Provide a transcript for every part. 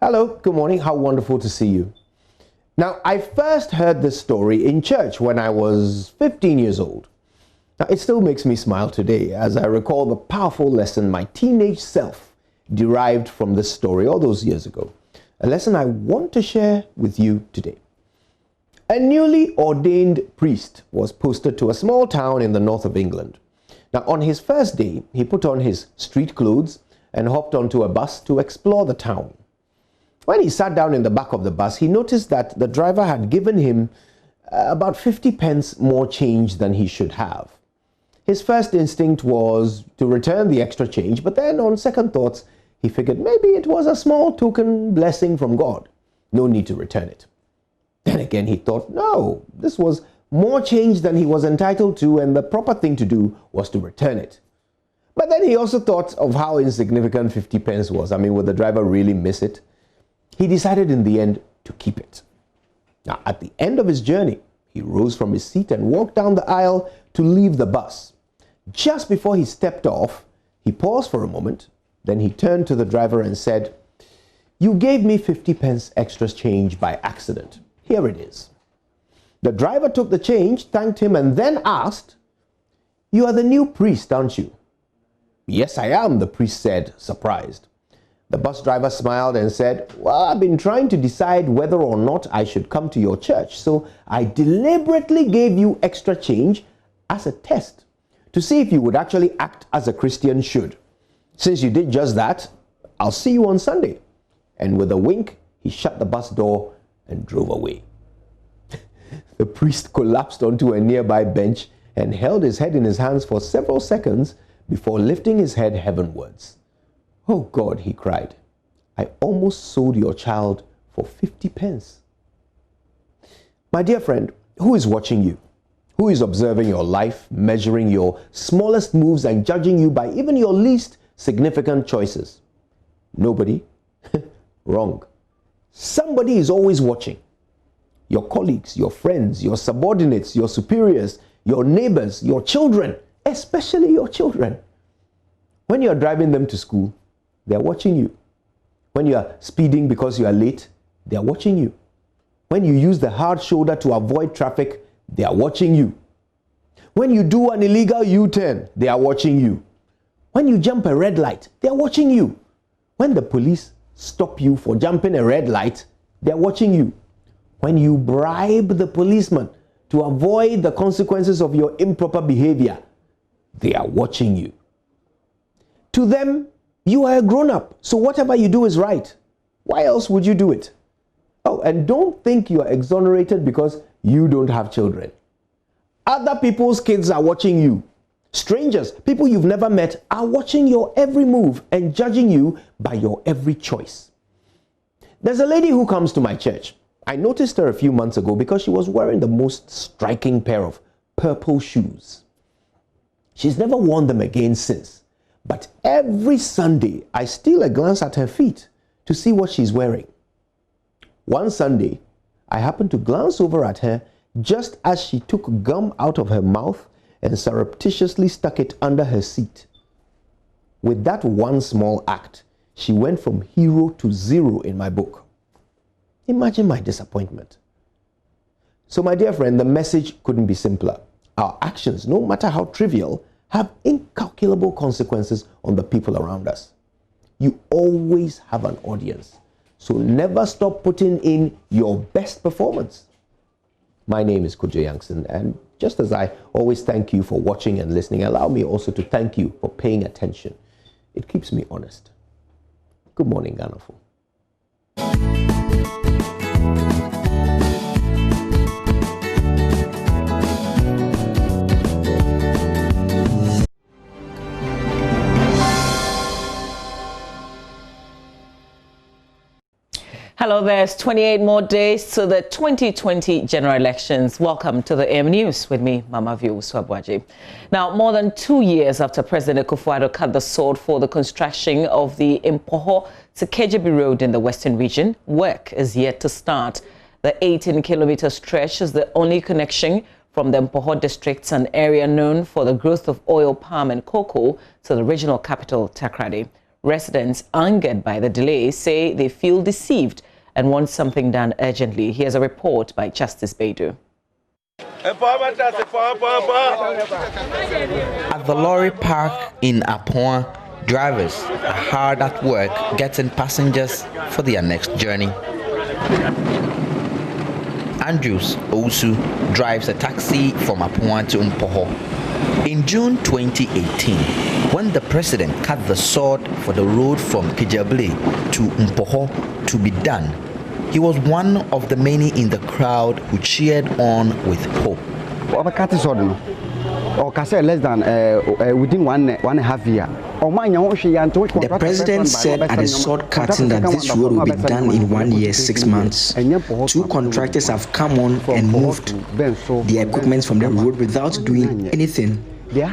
Hello, good morning. How wonderful to see you. Now, I first heard this story in church when I was 15 years old. Now, it still makes me smile today as I recall the powerful lesson my teenage self derived from this story all those years ago. A lesson I want to share with you today. A newly ordained priest was posted to a small town in the north of England. Now, on his first day, he put on his street clothes and hopped onto a bus to explore the town. When he sat down in the back of the bus, he noticed that the driver had given him about 50 pence more change than he should have. His first instinct was to return the extra change, but then on second thoughts, he figured maybe it was a small token blessing from God. No need to return it. Then again, he thought, no, this was more change than he was entitled to, and the proper thing to do was to return it. But then he also thought of how insignificant 50 pence was. I mean, would the driver really miss it? He decided in the end to keep it. Now, at the end of his journey, he rose from his seat and walked down the aisle to leave the bus. Just before he stepped off, he paused for a moment. Then he turned to the driver and said, "You gave me 50 pence extra change by accident. Here it is." The driver took the change, thanked him, and then asked, "You are the new priest, aren't you?" "Yes, I am," the priest said, surprised. The bus driver smiled and said, "Well, I've been trying to decide whether or not I should come to your church, so I deliberately gave you extra change as a test to see if you would actually act as a Christian should. Since you did just that, I'll see you on Sunday." And with a wink, he shut the bus door and drove away. The priest collapsed onto a nearby bench and held his head in his hands for several seconds before lifting his head heavenwards. "Oh God," he cried, "I almost sold your child for 50 pence. My dear friend, who is watching you? Who is observing your life, measuring your smallest moves and judging you by even your least significant choices? Nobody? Wrong. Somebody is always watching. Your colleagues, your friends, your subordinates, your superiors, your neighbors, your children, especially your children. When you are driving them to school, they are watching you. When you are speeding because you are late, they are watching you. When you use the hard shoulder to avoid traffic, they are watching you. When you do an illegal U-turn, they are watching you. When you jump a red light, they are watching you. When the police stop you for jumping a red light, they are watching you. When you bribe the policeman to avoid the consequences of your improper behavior, they are watching you. To them, you are a grown-up, so whatever you do is right. Why else would you do it? Oh, and don't think you are exonerated because you don't have children. Other people's kids are watching you. Strangers, people you've never met, are watching your every move and judging you by your every choice. There's a lady who comes to my church. I noticed her a few months ago because she was wearing the most striking pair of purple shoes. She's never worn them again since. But every Sunday, I steal a glance at her feet to see what she's wearing. One Sunday, I happened to glance over at her just as she took gum out of her mouth and surreptitiously stuck it under her seat. With that one small act, she went from hero to zero in my book. Imagine my disappointment. So my dear friend, the message couldn't be simpler. Our actions, no matter how trivial, have incalculable consequences on the people around us. You always have an audience, so never stop putting in your best performance. My name is Kojo Yankson, and just as I always thank you for watching and listening, allow me also to thank you for paying attention. It keeps me honest. Good morning, Ghana. Hello, there's 28 more days to the 2020 general elections. Welcome to the AM News with me, Mama View Swabwaji. Now, more than 2 years after President Akufo-Addo cut the sword for the construction of the Mpoho to Kejebi Road in the Western region, work is yet to start. The 18-kilometer stretch is the only connection from the Mpoho districts, an area known for the growth of oil palm and cocoa, to the regional capital, Takoradi. Residents angered by the delay say they feel deceived and want something done urgently. Here's a report by Justice Beidou. At the lorry park in Apoa, drivers are hard at work getting passengers for their next journey. Andrews Osu drives a taxi from Apoa to Mpoho. In June 2018, when the president cut the sword for the road from Kijabli to Mpoho to be done, he was one of the many in the crowd who cheered on with hope. Less than within one and a half year. The president said at the sword cutting that this road will be done in 1 year, 6 months. 2 contractors have come on and moved the equipment from the road without doing anything.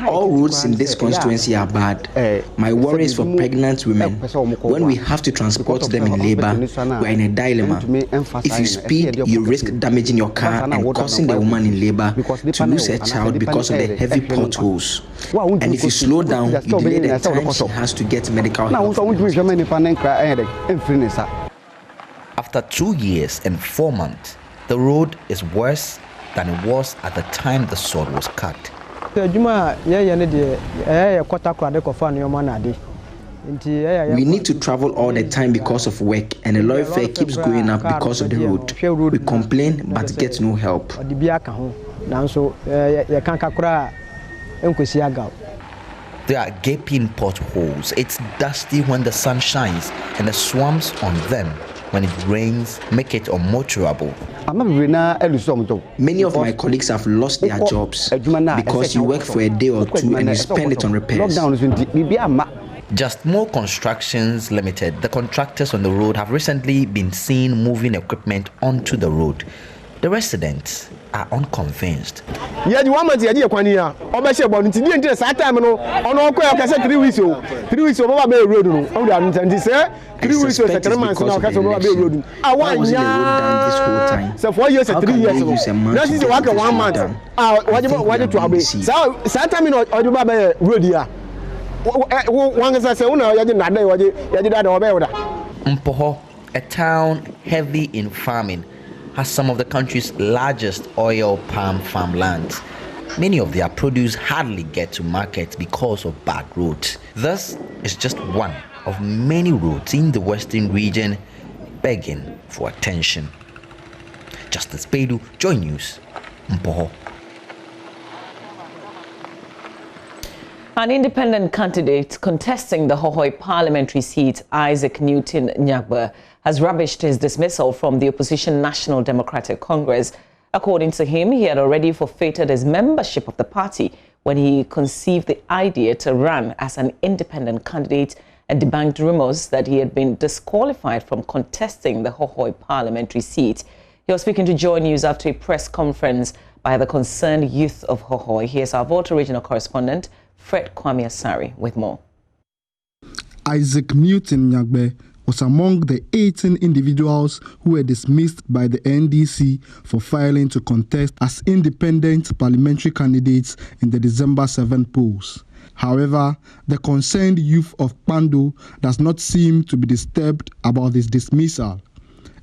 All roads in this constituency are bad. My worry is for pregnant women. When we have to transport them in labor, we are in a dilemma. If you speed, you risk damaging your car and causing the woman in labor to lose her child because of the heavy potholes. And if you slow down, you delay the time she has to get medical help. After 2 years and 4 months, the road is worse than it was at the time the sword was cut. We need to travel all the time because of work, and the lorry fare keeps going up because of the road. We complain but get no help. There are gaping potholes. It's dusty when the sun shines, and the swamps on them when it rains make it unmotorable. Many of my colleagues have lost their jobs because you work for a day or two and you spend it on repairs. Just More Constructions Limited, the contractors on the road, have recently been seen moving equipment onto the road. The residents are unconvinced. Yeah, the woman is here. Kwaniya. Obese bo nti di enti sa time no ono ko ya kase 3 weeks o. 3 weeks o baba be road no. O da nti say 3 weeks o se 3 months na kase baba be road. Awanya. So 4 years and 3 years no. That is work 1 month. Waje to abe. Sa time no o baba be road ya. One say una yaje na da yaje da obe oda. Mpoho, a town heavy in farming, has some of the country's largest oil palm farmlands. Many of their produce hardly get to market because of bad roads. This is just one of many roads in the western region begging for attention. Justice Beidou, Joy News, Mpoho. An independent candidate contesting the Hohoi parliamentary seat, Isaac Newton Nyagbe, has rubbished his dismissal from the opposition National Democratic Congress. According to him, he had already forfeited his membership of the party when he conceived the idea to run as an independent candidate and debunked rumors that he had been disqualified from contesting the Hohoi parliamentary seat. He was speaking to Joy News after a press conference by the concerned youth of Hohoi. Here's our Volta regional correspondent, Fred Kwame Asari, with more. Isaac Newton Nyagbe was among the 18 individuals who were dismissed by the NDC for failing to contest as independent parliamentary candidates in the December 7 polls. However, the concerned youth of Pando does not seem to be disturbed about this dismissal.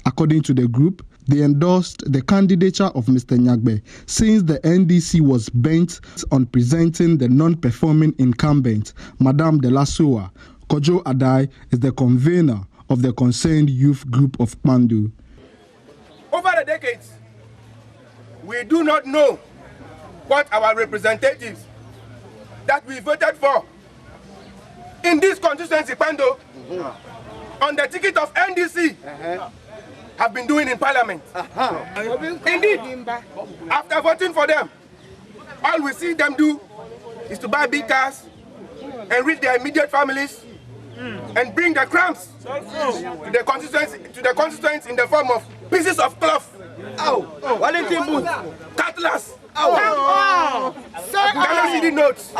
According to the group, they endorsed the candidature of Mr. Nyagbe since the NDC was bent on presenting the non-performing incumbent, Madame de la Soa. Kojo Adai is the convener of the concerned youth group of Pandu. Over the decades, we do not know what our representatives that we voted for in this constituency, Pando, on the ticket of NDC, have been doing in Parliament. Indeed, after voting for them, all we see them do is to buy big cars, enrich their immediate families, and bring the crumbs to the constituents in the form of pieces of cloth, cutlass, Ghana city notes,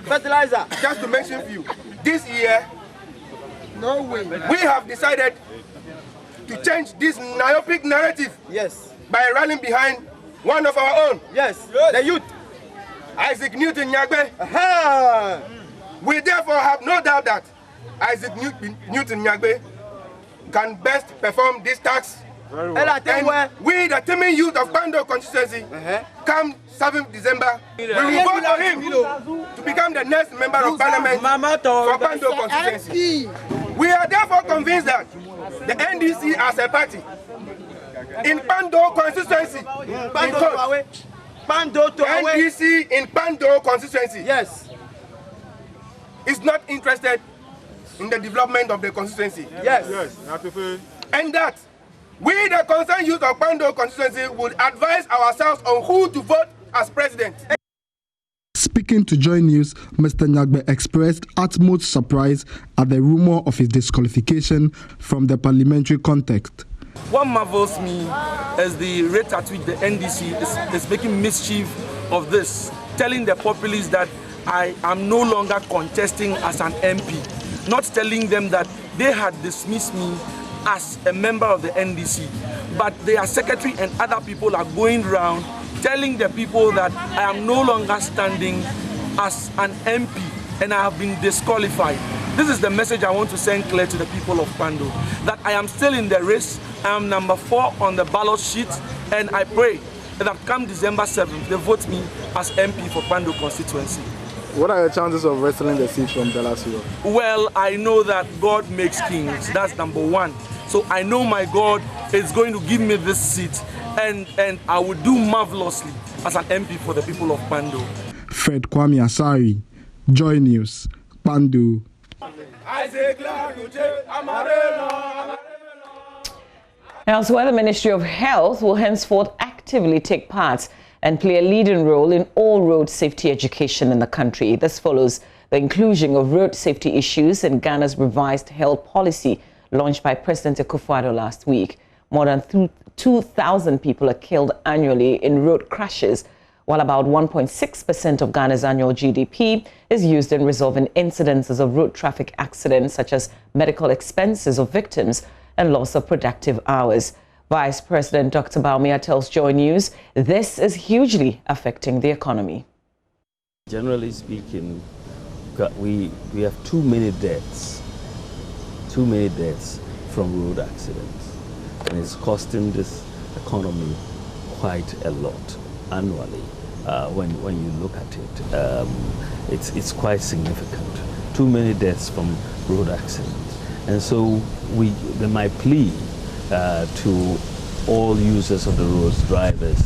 fertilizer. Just to mention a few. This year, we have decided to change this myopic narrative by rallying behind one of our own, the youth, Isaac Newton Nyagbe. We therefore have no doubt that Isaac Newton Nyagbe, can best perform this task. And we, the teeming youth of Pando constituency, come 7th December, we will vote for him to become the next member of parliament for Pando constituency. We are therefore convinced that the NDC as a party in Pando constituency, NDC in Pando constituency, yes, is not interested in the development of the constituency. Yes. And that we, the concerned youth of Pando constituency, would advise ourselves on who to vote as president. Speaking to Joy News, Mr. Nyagbe expressed utmost surprise at the rumor of his disqualification from the parliamentary context. What marvels me is the rate at which the NDC is making mischief of this, telling the populace that I am no longer contesting as an MP, not telling them that they had dismissed me as a member of the NDC, but their secretary and other people are going around telling the people that I am no longer standing as an MP and I have been disqualified. This is the message I want to send clear to the people of Pando, that I am still in the race. I am number 4 on the ballot sheet, and I pray that come December 7th, they vote me as MP for Pando constituency. What are your chances of wrestling the seat from Delasio? Well, I know that God makes kings. That's number 1. So I know my God is going to give me this seat, and I will do marvelously as an MP for the people of Pando. Fred Kwame Asari, Joy News, Pando. Elsewhere, the Ministry of Health will henceforth actively take part and play a leading role in all road safety education in the country. This follows the inclusion of road safety issues in Ghana's revised health policy launched by President Akufo-Addo last week. More than 2,000 people are killed annually in road crashes, while about 1.6% of Ghana's annual GDP is used in resolving incidences of road traffic accidents, such as medical expenses of victims and loss of productive hours. Vice President Dr. Baumia tells Joy News this is hugely affecting the economy. Generally speaking, we have too many deaths from road accidents, and it's costing this economy quite a lot annually. When you look at it, it's quite significant. Too many deaths from road accidents, and so my plea to all users of the roads, drivers,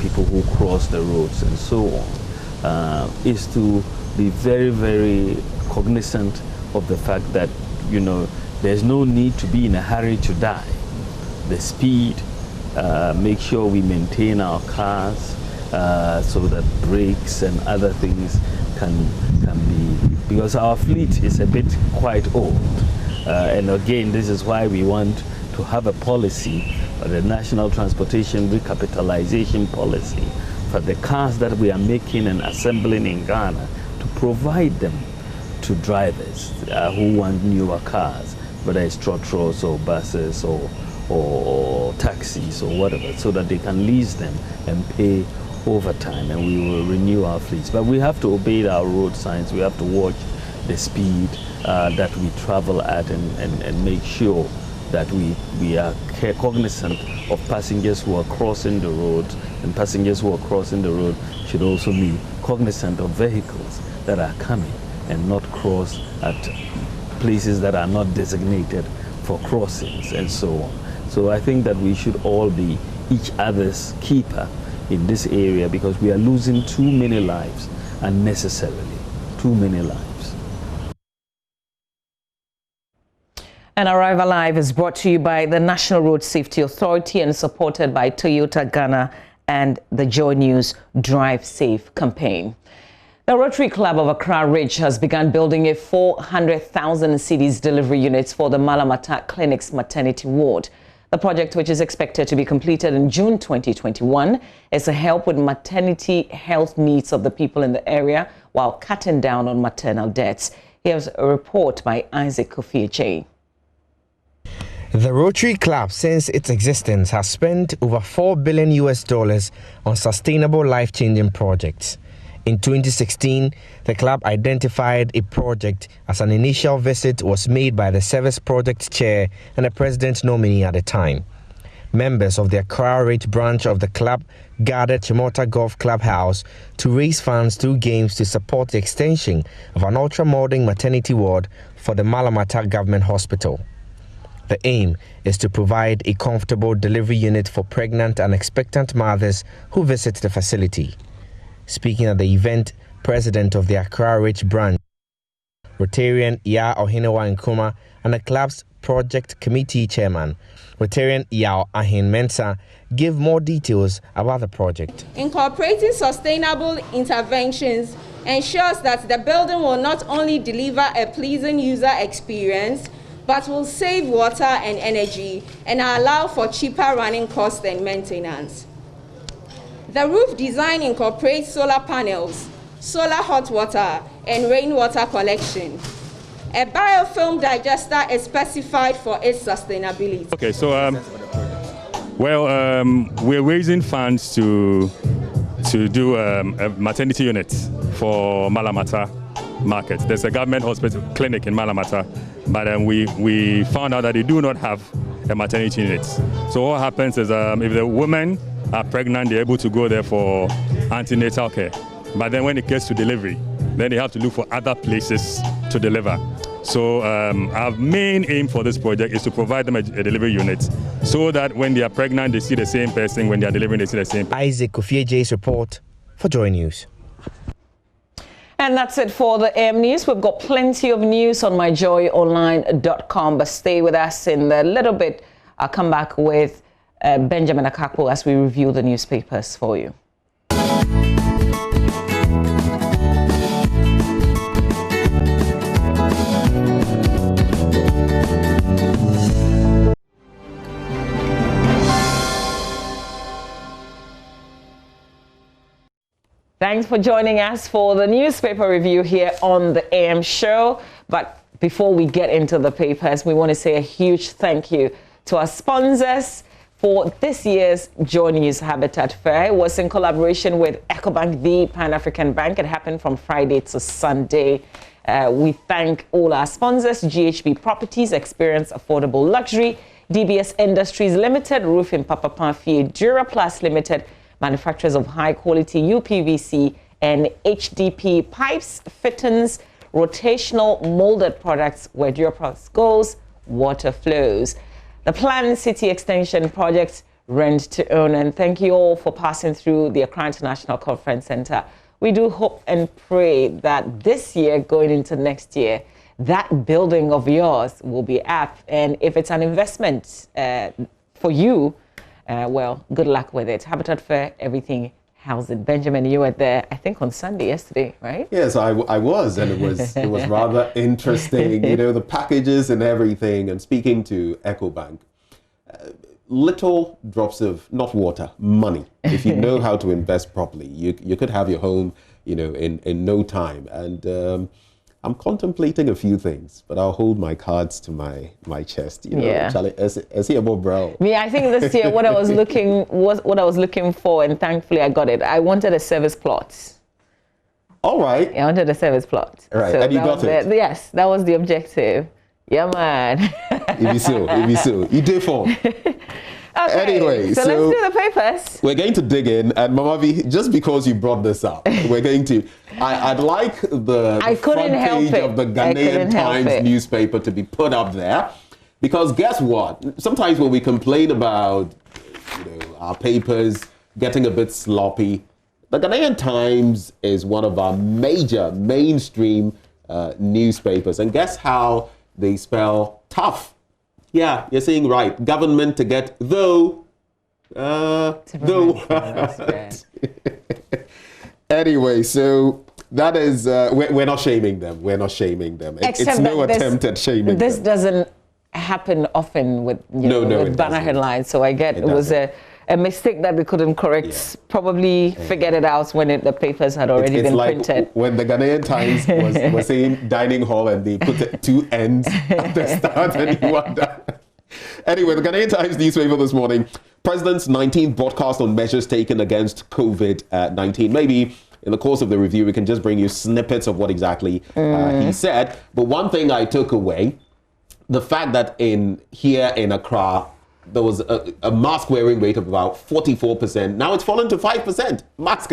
people who cross the roads and so on, is to be very, very cognizant of the fact that, there's no need to be in a hurry to die. The speed, make sure we maintain our cars so that brakes and other things can be, because our fleet is a bit quite old. And again, this is why we want to have a policy, the National Transportation Recapitalization Policy, for the cars that we are making and assembling in Ghana, to provide them to drivers who want newer cars, whether it's trotros or buses or taxis or whatever, so that they can lease them and pay overtime, and we will renew our fleets. But we have to obey our road signs. We have to watch the speed that we travel at, and make sure that we are cognizant of passengers who are crossing the road, and passengers who are crossing the road should also be cognizant of vehicles that are coming and not cross at places that are not designated for crossings and so on. So I think that we should all be each other's keeper in this area, because we are losing too many lives unnecessarily, too many lives. And Arrival Live is brought to you by the National Road Safety Authority and supported by Toyota Ghana and the Joy News Drive Safe campaign. The Rotary Club of Accra Ridge has begun building a 400,000 cedis delivery units for the Malamata Clinic's maternity ward. The project, which is expected to be completed in June 2021, is to help with maternity health needs of the people in the area while cutting down on maternal deaths. Here's a report by Isaac Kofi. The Rotary Club, since its existence, has spent over $4 billion on sustainable, life-changing projects. In 2016, the club identified a project as an initial visit was made by the service project chair and the president nominee at the time. Members of the Accra Ridge branch of the club gathered Chimota Golf Clubhouse to raise funds through games to support the extension of an ultra-modern maternity ward for the Malamata government hospital. The aim is to provide a comfortable delivery unit for pregnant and expectant mothers who visit the facility. Speaking at the event, President of the Accra Ridge branch, Rotarian Ya Ohinewa Nkuma, and the club's project committee chairman, Rotarian Yao Ahin Mensah, give more details about the project. Incorporating sustainable interventions ensures that the building will not only deliver a pleasing user experience, but will save water and energy and allow for cheaper running costs and maintenance. The roof design incorporates solar panels, solar hot water, and rainwater collection. A biofilm digester is specified for its sustainability. Okay, so we're raising funds to do a maternity unit for Malamata market. There's a government hospital clinic in Malamata, but we found out that they do not have a maternity unit. So what happens is if the women are pregnant, they're able to go there for antenatal care. But then when it gets to delivery, then they have to look for other places to deliver. So our main aim for this project is to provide them a delivery unit so that when they are pregnant, they see the same person. When they are delivering, they see the same person. Isaac Kofieje's report for Joy News. And that's it for the AM News. We've got plenty of news on myjoyonline.com, but stay with us in a little bit. I'll come back with Benjamin Akakpo as we review the newspapers for you. Thanks for joining us for the newspaper review here on the AM show. But before we get into the papers, we want to say a huge thank you to our sponsors for this year's Joy News Habitat Fair. It was in collaboration with EcoBank, the Pan-African Bank. It happened from Friday to Sunday. We thank all our sponsors: GHB Properties, Experience Affordable Luxury, DBS Industries Limited, Roofing Papa Pamphie, Duraplast Limited, manufacturers of high-quality UPVC and HDP pipes, fittings, rotational molded products. Where Duraplast goes, water flows. The planned city extension project, rent to own. And thank you all for passing through the Accra International Conference Center. We do hope and pray that this year, going into next year, that building of yours will be up. And if it's an investment for you, well, good luck with it. Habitat Fair, everything housing. Benjamin, you were there, I think, on Sunday yesterday, right? Yes, I was, and it was rather interesting. You know, the packages and everything. And speaking to EcoBank, little drops of not water, money. If you know how to invest properly, you could have your home, you know, in no time. And I'm contemplating a few things, but I'll hold my cards to my chest. You know, yeah. Charlie, as he above brow. Yeah, I think this year what I was looking for, and thankfully I got it. I wanted a service plot. All right. I wanted a service plot. Right, so and you got it. Yes, that was the objective. Yeah, man. If you so, you did for. Okay, anyway, so let's do the papers. We're going to dig in, and Mama V, just because you brought this up, we're going to. I'd like the front page of the Ghanaian Times newspaper to be put up there, because guess what? Sometimes when we complain about, you know, our papers getting a bit sloppy, the Ghanaian Times is one of our major mainstream newspapers, and guess how they spell tough? Yeah, you're saying right. Government to get though. Anyway, so that is, we're not shaming them. We're not shaming them. It's no attempt at shaming them. This doesn't happen often with, with banner headlines. So I get it was a mistake that they couldn't correct. Yeah. Probably figured it out when the papers had already been printed. When the Ghanaian Times was saying dining hall and they put two ends at the start and you wonder. Anyway, the Ghanaian Times newspaper this morning, President's 19th broadcast on measures taken against COVID-19. Maybe in the course of the review, we can just bring you snippets of what exactly he said. But one thing I took away, the fact that here in Accra, there was a mask wearing rate of about 44%. Now it's fallen to 5%. Mask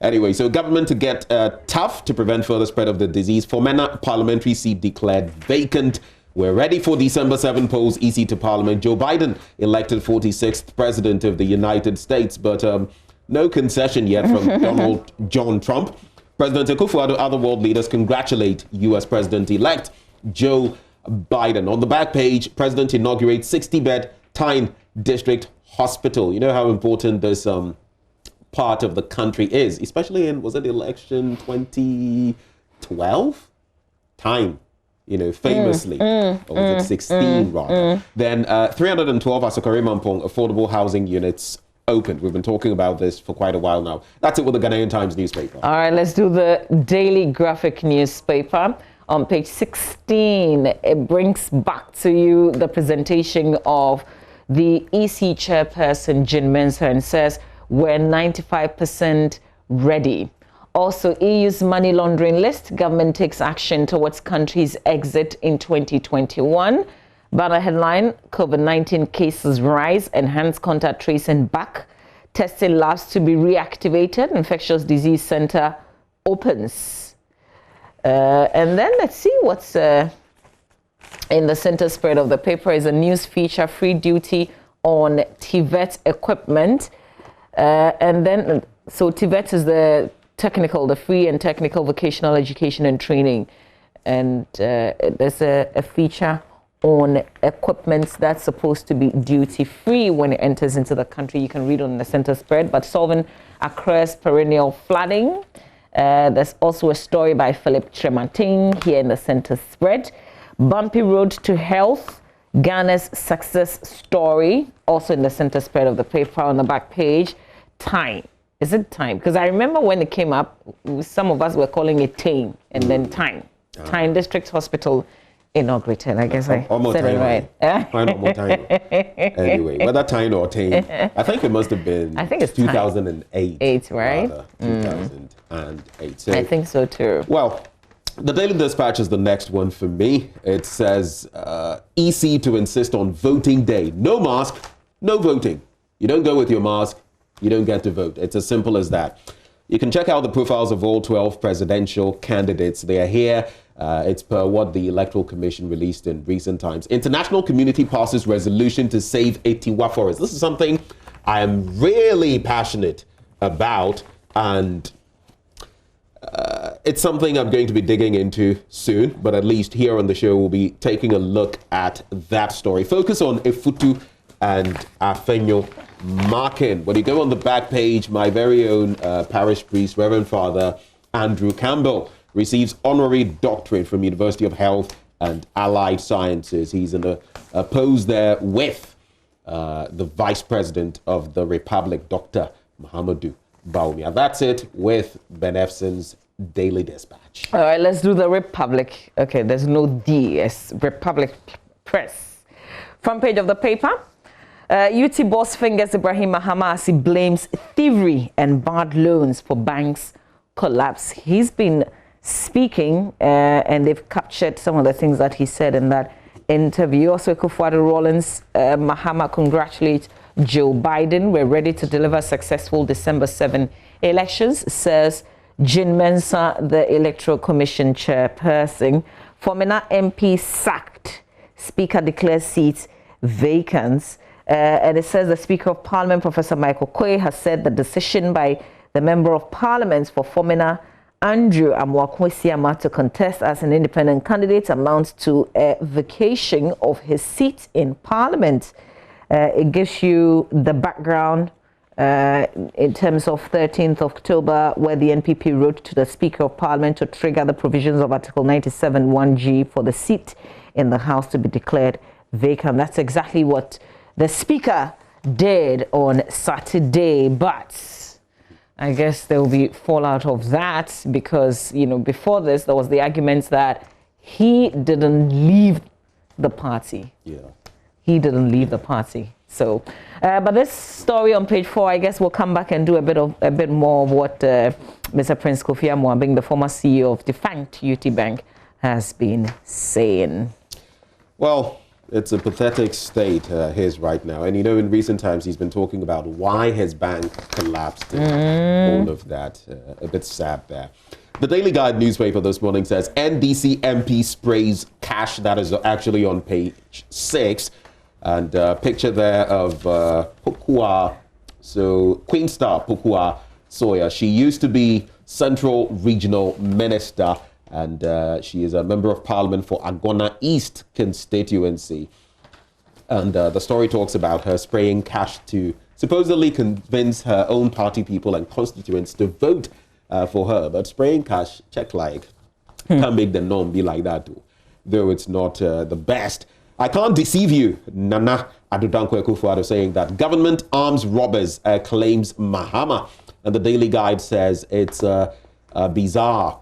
Anyway, so government to get tough to prevent further spread of the disease. Fomena parliamentary seat declared vacant. We're ready for December 7 polls, EC to Parliament. Joe Biden elected 46th president of the United States, but no concession yet from Donald John Trump. President Akufo-Addo, other world leaders congratulate U.S. President-elect Joe Biden. On the back page, President inaugurates 60-bed Tyne District Hospital. You know how important this part of the country is, especially in, was it election 2012? Tyne, famously, or was it 16 rather? Then 312 Asokore Mampong affordable housing units opened. We've been talking about this for quite a while now. That's it with the Ghanaian Times newspaper. All right, let's do the Daily Graphic newspaper. On page 16, it brings back to you the presentation of the EC chairperson, Jean Mensah, and says, we're 95% ready. Also, EU's money laundering list. Government takes action towards country's exit in 2021. Banner headline, COVID-19 cases rise, enhanced contact tracing back. Testing labs to be reactivated. Infectious Disease Center opens. And then let's see what's in the center spread of the paper is a news feature, free duty on TVET equipment. And then, so TVET is the free and technical vocational education and training. And there's a feature on equipment that's supposed to be duty-free when it enters into the country. You can read on the center spread, but solving Accra's perennial flooding. There's also a story by Philip Tremantin here in the center spread. Bumpy road to health, Ghana's success story, also in the center spread of the paper on the back page. Time. Is it time? Because I remember when it came up, some of us were calling it Tame and then Time. Tyne District Hospital inaugurated. I guess I said it right. Anyway, whether Tyne or Tame, I think it must have been, I think it's 2008. Right? 2008. So, I think so too. Well, the Daily Dispatch is the next one for me. It says, EC to insist on voting day. No mask, no voting. You don't go with your mask, you don't get to vote. It's as simple as that. You can check out the profiles of all 12 presidential candidates. They are here. It's per what the Electoral Commission released in recent times. International community passes resolution to save Etiwa Forest. This is something I am really passionate about, and it's something I'm going to be digging into soon, but at least here on the show, we'll be taking a look at that story. Focus on Efutu and Afenyo Markin. When you go on the back page, my very own parish priest, Reverend Father Andrew Campbell, receives honorary doctorate from University of Health and Allied Sciences. He's in a pose there with the Vice President of the Republic, Dr. Muhammadu Bawumia. That's it with Ben Efson's Daily Dispatch. All right, let's do the Republic. Okay, there's no D. It's Republic Press. Front page of the paper. UT boss fingers Ibrahim Mahama as he blames thievery and bad loans for banks' collapse. He's been speaking and they've captured some of the things that he said in that interview. Also, Akufo-Addo Rawlings, Mahama congratulates Joe Biden. We're ready to deliver successful December 7 elections, says Jean Mensah, the Electoral Commission chairperson. Fomena MP sacked. Speaker declares seats vacant. And it says the Speaker of Parliament, Professor Michael Quay, has said the decision by the Member of Parliament for Fomena, Andrew Amwakwesiama, to contest as an independent candidate amounts to a vacation of his seat in Parliament. It gives you the background in terms of 13th October, where the NPP wrote to the Speaker of Parliament to trigger the provisions of Article 97(1)(g) for the seat in the House to be declared vacant. That's exactly what the Speaker did on Saturday, but I guess there will be fallout of that because, before this, there was the argument that he didn't leave the party. Yeah. He didn't leave the party. So, but this story on page 4, I guess we'll come back and do a bit more of what Mr. Prince Kofi Amoah, the former CEO of defunct UT Bank, has been saying. Well, it's a pathetic state his right now. And, in recent times, he's been talking about why his bank collapsed and all of that. A bit sad there. The Daily Guide newspaper this morning says NDC MP sprays cash. That is actually on page 6. And picture there of Pukua, so Queen Star Pukua Sawyer. She used to be Central Regional Minister, and she is a member of Parliament for Agona East constituency. And the story talks about her spraying cash to supposedly convince her own party people and constituents to vote for her. But spraying cash, check like, can't make the norm be like that, though it's not the best. I can't deceive you, Nana Adudankwa Akufo-Addo, saying that government arms robbers claims Mahama. And the Daily Guide says it's a bizarre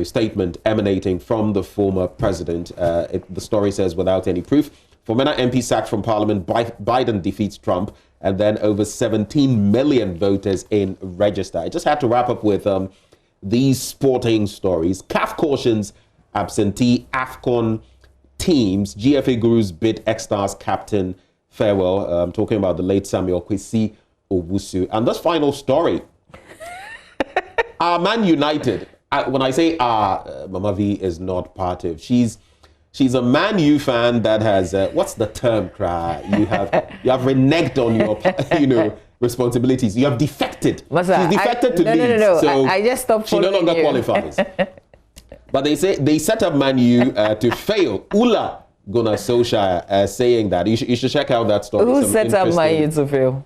statement emanating from the former president. The story says, without any proof, Fomena MP sacked from Parliament, Biden defeats Trump, and then over 17 million voters in register. I just had to wrap up with these sporting stories. CAF cautions absentee AFCON teams. GFA Gurus bid X-Stars captain farewell. I'm talking about the late Samuel Kwesi Owusu. And this final story, Man United. When I say Mama V is not part of, she's a Man U fan that has what's the term? You have reneged on your responsibilities. You have defected. She's defected to Leeds. No. So I just stopped. She no longer qualifies. But they set up Man U to fail. Ula Gunnar Solskjaer saying that. You should check out that story. Who set up Man U to fail?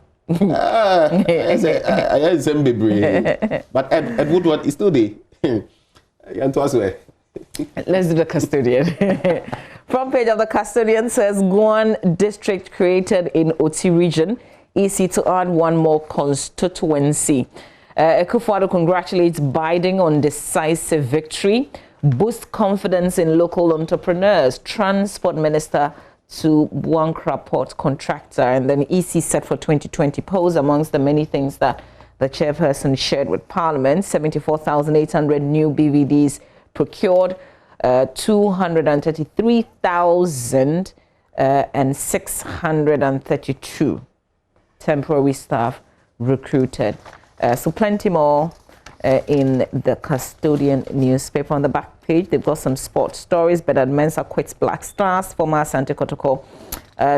But Ed Woodward is still there. Let's do the Custodian. Front page of the Custodian says Guan district created in Oti region, easy to add one more constituency. Akufo-Addo congratulates Biden on decisive victory, boost confidence in local entrepreneurs, transport minister to Buankra Port contractor, and then EC set for 2020 polls amongst the many things that the chairperson shared with Parliament. 74,800 new BVDs procured, 233,632 temporary staff recruited. So plenty more in the Custodian newspaper. On the back page, they've got some sports stories. But Mensah quits Black Stars. Former Asante Kotoko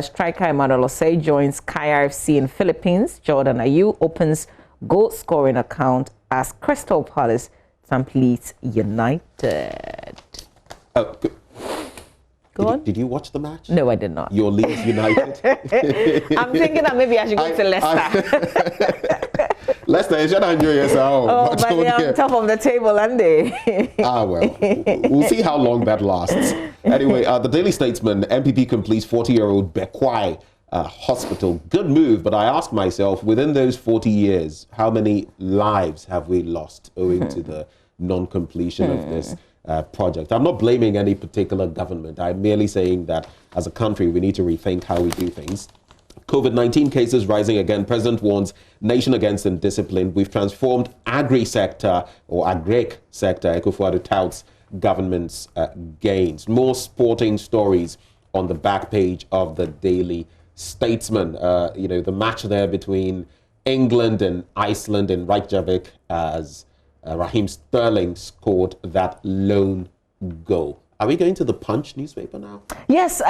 striker Emmanuel Osei joins Kaya FC in Philippines. Jordan Ayew opens goal scoring account as Crystal Palace completes United. Go on. Did you watch the match? No, I did not. Your Leeds United? I'm thinking that maybe I should go to Leicester. Leicester, you should enjoy yourself. Oh, but they're on top of the table, aren't they? Well, we'll see how long that lasts. Anyway, the Daily Statesman, MPP completes 40-year-old Bekwai hospital. Good move, but I ask myself, within those 40 years, how many lives have we lost owing to the non-completion of this project? I'm not blaming any particular government. I'm merely saying that as a country, we need to rethink how we do things. COVID-19 cases rising again. President warns nation against indiscipline. We've transformed agri-sector or agric sector. Akufo-Addo touts government's gains. More sporting stories on the back page of the Daily Statesman. The match there between England and Iceland in Reykjavik as Raheem Sterling scored that lone goal. Are we going to the Punch newspaper now? Yes,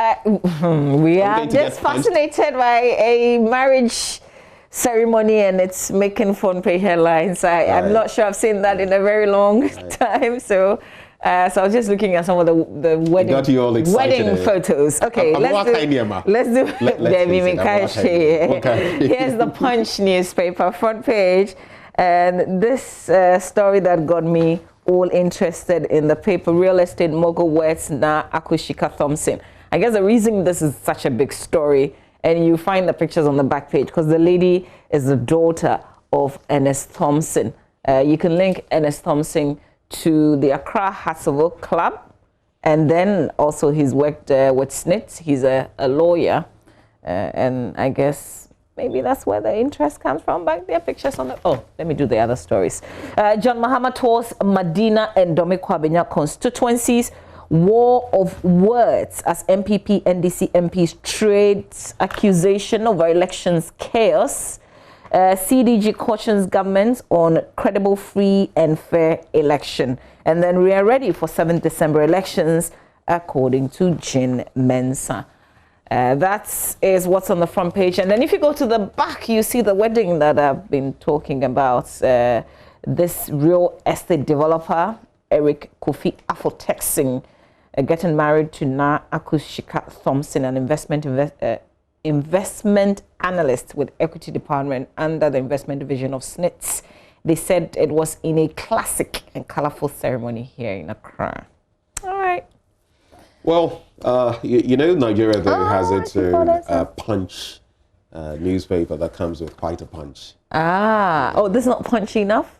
we are just fascinated by a marriage ceremony and it's making front page headlines. I'm not sure I've seen that in a very long time. So I was just looking at some of the wedding photos. Okay, let's do Here's the Punch newspaper front page. And this story that got me all interested in the paper, real estate mogul West Na Akushika Thompson. I guess the reason this is such a big story, and you find the pictures on the back page, because the lady is the daughter of Ernest Thompson. You can link Ernest Thompson to the Accra Hassel Club, and then also he's worked with SNIT. He's a lawyer. And I guess maybe that's where the interest comes from. Back there, pictures on the... Oh, let me do the other stories. John Mahama tours Medina and Dominic-Kwabenya constituencies. War of words as MPP, NDC MPs trade accusation over elections chaos. CDG cautions government on credible, free and fair election. And then we are ready for 7th December elections, according to Jean Mensah. That is what's on the front page. And then if you go to the back, you see the wedding that I've been talking about. This real estate developer, Eric Kofi Afotexing, getting married to Na Akushika Thompson, an investment analyst with Equity Department under the investment division of SNITS. They said it was in a classic and colorful ceremony here in Accra. All right. Well, you know, Nigeria, though, has its own punch newspaper that comes with quite a punch. Oh, this is not punchy enough?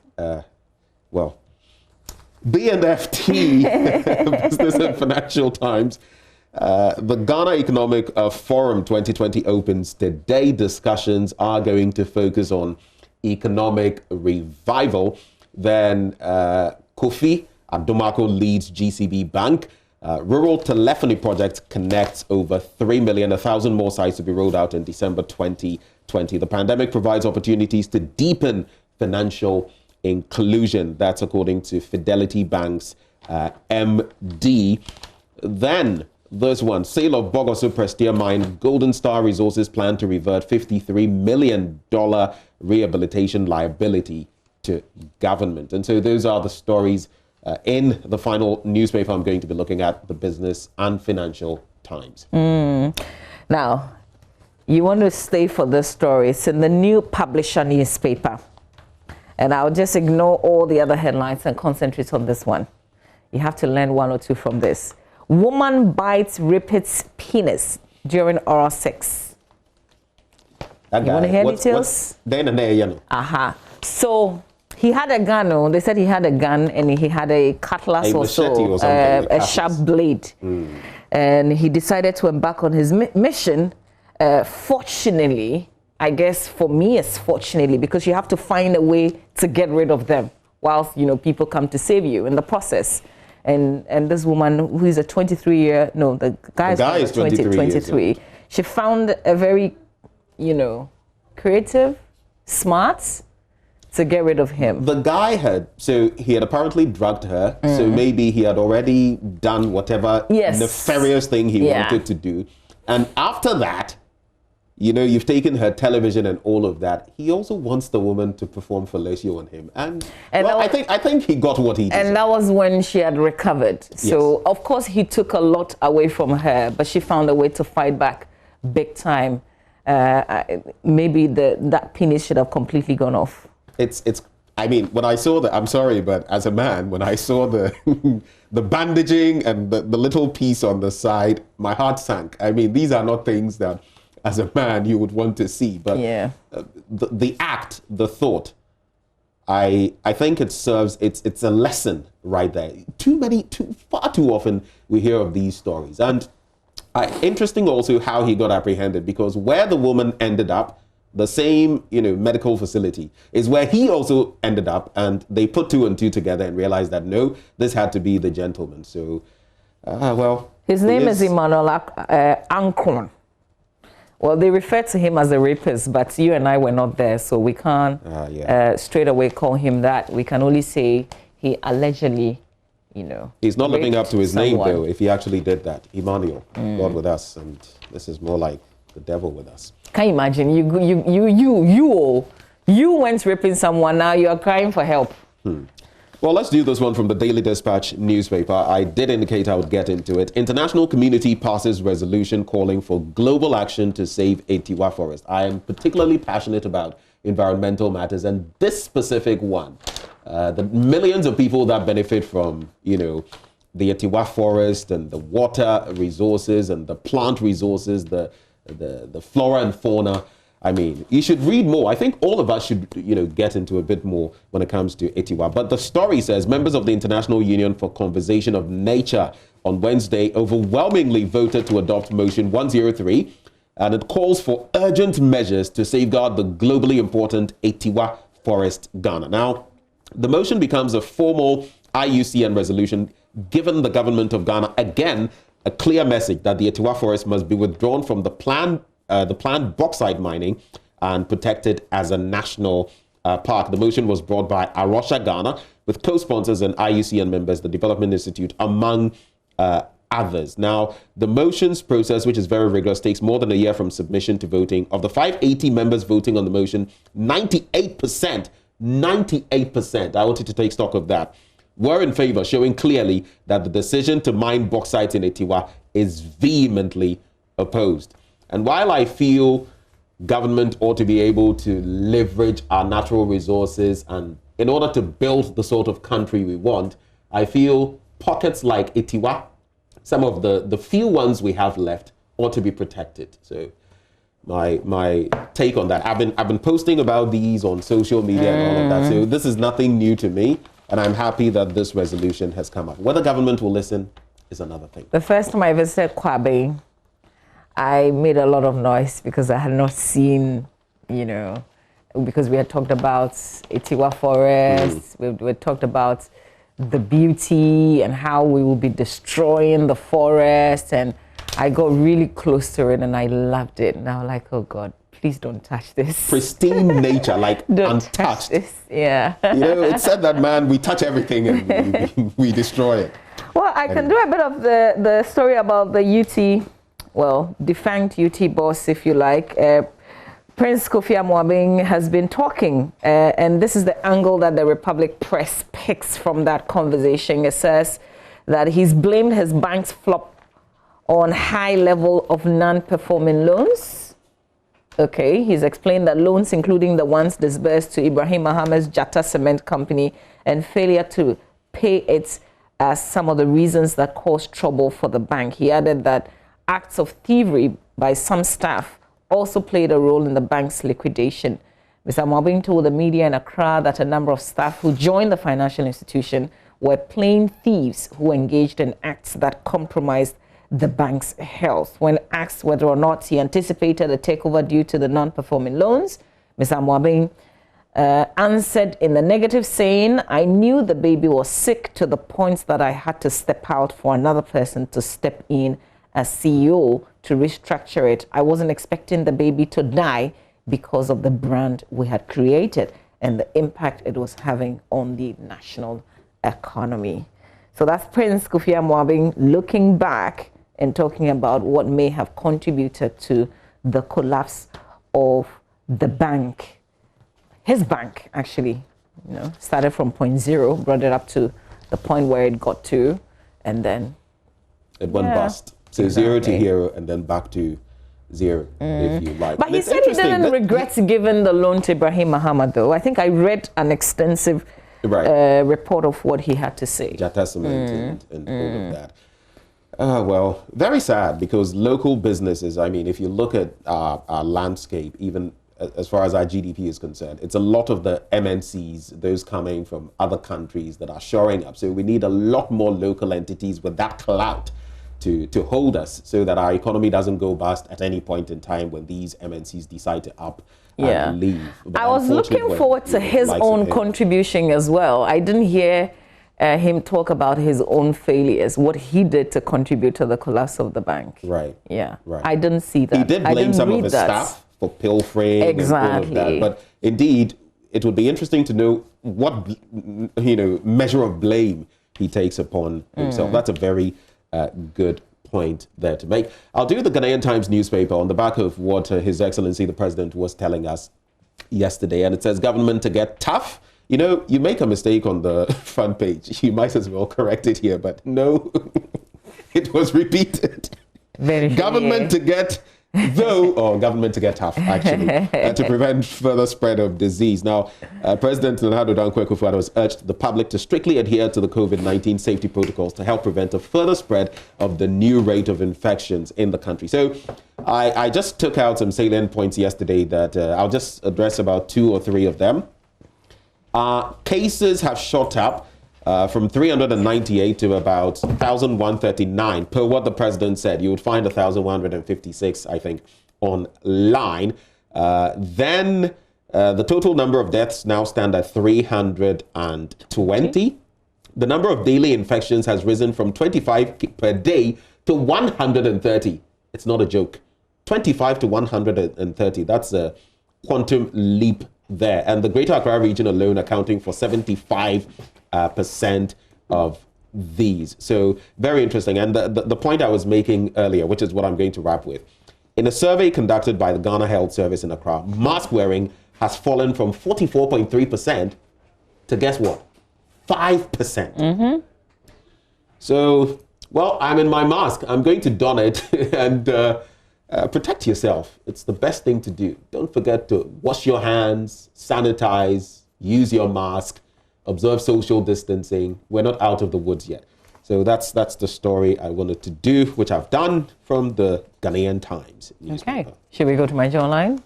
Well, BNFT, Business and Financial Times, the Ghana Economic Forum 2020 opens today. Discussions are going to focus on economic revival. Then Kofi Adomako leads GCB Bank. Rural telephony project connects over 3 million, 1,000 more sites to be rolled out in December 2020. The pandemic provides opportunities to deepen financial inclusion. That's according to Fidelity Bank's MD. Then this one, sale of Bogoso Prestia Mine, Golden Star Resources plan to revert $53 million rehabilitation liability to government. And so those are the stories in the final newspaper I'm going to be looking at, the Business and Financial Times. Now, you want to stay for this story. It's in the New Publisher newspaper. And I'll just ignore all the other headlines and concentrate on this one. You have to learn one or two from this. Woman bites Ripet's penis during oral sex. You want to hear details? So he had a gun. They said he had a gun and he had a cutlass or so, a sharp blade. And he decided to embark on his mission. Fortunately, I guess for me it's fortunately, because you have to find a way to get rid of them whilst, you know, people come to save you in the process. And this woman who is a 23-year, no, the guy is 23. She found a very, you know, creative, smart to get rid of him. The guy he had apparently drugged her, so maybe he had already done whatever nefarious thing he wanted to do. And after that, you know, you've taken her television and all of that. He also wants the woman to perform fellatio on him. And well, I think he got what he deserved. And that was when she had recovered. So, of course, he took a lot away from her, but she found a way to fight back big time. Maybe that penis should have completely gone off. I mean, when I saw that, I'm sorry, but as a man, when I saw the the bandaging and the little piece on the side, my heart sank. I mean, these are not things that as a man you would want to see, but the act, the thought, I think it serves, it's a lesson right there. Far too often we hear of these stories. And interesting also how he got apprehended, because where the woman ended up, the same, you know, medical facility is where he also ended up, and they put two and two together and realized that no, this had to be the gentleman. So, well, his name is Emmanuel Ankon. Well, they refer to him as a rapist, but you and I were not there, so we can't straight away call him that. We can only say he allegedly, you know, he's not living up to his name, though, if he actually did that. Emmanuel, God with us, and this is more like the devil with us. Can you imagine? You went raping someone, now you are crying for help. Well, let's do this one from the Daily Dispatch newspaper. I did indicate I would get into it. International community passes resolution calling for global action to save Etiwa forest. I am particularly passionate about environmental matters, and this specific one, the millions of people that benefit from, you know, the Etiwa forest and the water resources and the plant resources, the flora and fauna. I mean, you should read more. I think all of us should, you know, get into a bit more when it comes to Etiwa. But the story says members of the International Union for Conservation of Nature on Wednesday overwhelmingly voted to adopt motion 103 and it calls for urgent measures to safeguard the globally important Etiwa Forest, Ghana. Now, the motion becomes a formal IUCN resolution, given the government of Ghana, again, a clear message that the Etiwa Forest must be withdrawn from the planned bauxite mining and protected as a national park. The motion was brought by Arusha, Ghana, with co-sponsors and IUCN members, the Development Institute, among others. Now, the motions process, which is very rigorous, takes more than a year from submission to voting. Of the 580 members voting on the motion, 98%, I wanted to take stock of that, were in favor, showing clearly that the decision to mine bauxite in Etiwa is vehemently opposed. And while I feel government ought to be able to leverage our natural resources and in order to build the sort of country we want, I feel pockets like Etiwa, some of the few ones we have left, ought to be protected. So my take on that, I've been posting about these on social media and all of that. So this is nothing new to me, and I'm happy that this resolution has come up. Whether government will listen is another thing. The first time I visited Kwabe, I made a lot of noise because I had not seen, because we had talked about Etiwa Forest, we talked about the beauty and how we will be destroying the forest, and I got really close to it and I loved it. And I was like, oh God, please don't touch this. Pristine nature, like don't untouched. Touch this. Yeah. It said that, man, we touch everything and we destroy it. Well, I can do a bit of the story about the UT, defunct UT boss, if you like. Prince Kofi Amoabeng has been talking, and this is the angle that the Republic Press picks from that conversation. It says that he's blamed his bank's flop on high level of non-performing loans. Okay, he's explained that loans, including the ones disbursed to Ibrahim Mohammed's Jatta Cement Company and failure to pay it, as some of the reasons that caused trouble for the bank. He added that acts of thievery by some staff also played a role in the bank's liquidation. Mr. Amoabeng told the media in Accra that a number of staff who joined the financial institution were plain thieves who engaged in acts that compromised the bank's health. When asked whether or not he anticipated a takeover due to the non-performing loans, Mr. Amoabeng answered in the negative, saying, I knew the baby was sick to the point that I had to step out for another person to step in as CEO to restructure it. I wasn't expecting the baby to die because of the brand we had created and the impact it was having on the national economy. So that's Prince Kofi Amoabeng looking back and talking about what may have contributed to the collapse of the bank. His bank, actually, started from 0.0, brought it up to the point where it got to, and then it went bust. So exactly. 0 to hero, and then back to 0, if you like. But he said he didn't regret giving the loan to Ibrahim Mohammed, though. I think I read an extensive report of what he had to say. Jatta Cement and all of that. Well, very sad, because local businesses, if you look at our landscape, even as far as our GDP is concerned, it's a lot of the MNCs, those coming from other countries, that are shoring up. So we need a lot more local entities with that clout to hold us, so that our economy doesn't go bust at any point in time when these MNCs decide to up and leave. But I was looking forward to his own contribution as well. I didn't hear him talk about his own failures, what he did to contribute to the collapse of the bank. Right. Yeah. Right. I didn't see that. He did blame some of his staff for pilfering and all of that. But indeed, it would be interesting to know what measure of blame he takes upon himself. That's a very good point there to make. I'll do the Ghanaian Times newspaper on the back of what His Excellency the President was telling us yesterday, and it says government to get tough. You make a mistake on the front page, you might as well correct it here, but no, it was repeated. Government to get government to get tough, actually, to prevent further spread of disease. Now, President Nana Dankwa Akufo-Addo has urged the public to strictly adhere to the COVID-19 safety protocols to help prevent a further spread of the new rate of infections in the country. So I just took out some salient points yesterday that I'll just address about 2 or 3 of them. Cases have shot up from 398 to about 1,139 per what the president said. You would find 1,156, I think, online. Then the total number of deaths now stand at 320. The number of daily infections has risen from 25 per day to 130. It's not a joke. 25 to 130. That's a quantum leap there. And the Greater Accra region alone accounting for 75% of these. So very interesting. And the point I was making earlier, which is what I'm going to wrap with. In a survey conducted by the Ghana Health Service in Accra, mask wearing has fallen from 44.3% to guess what? 5%. So, well, I'm in my mask. I'm going to don it and protect yourself. It's the best thing to do. Don't forget to wash your hands, sanitize, use your mask, observe social distancing. We're not out of the woods yet. So that's the story I wanted to do, which I've done from the Ghanaian Times newspaper. Okay. Should we go to my Joe line?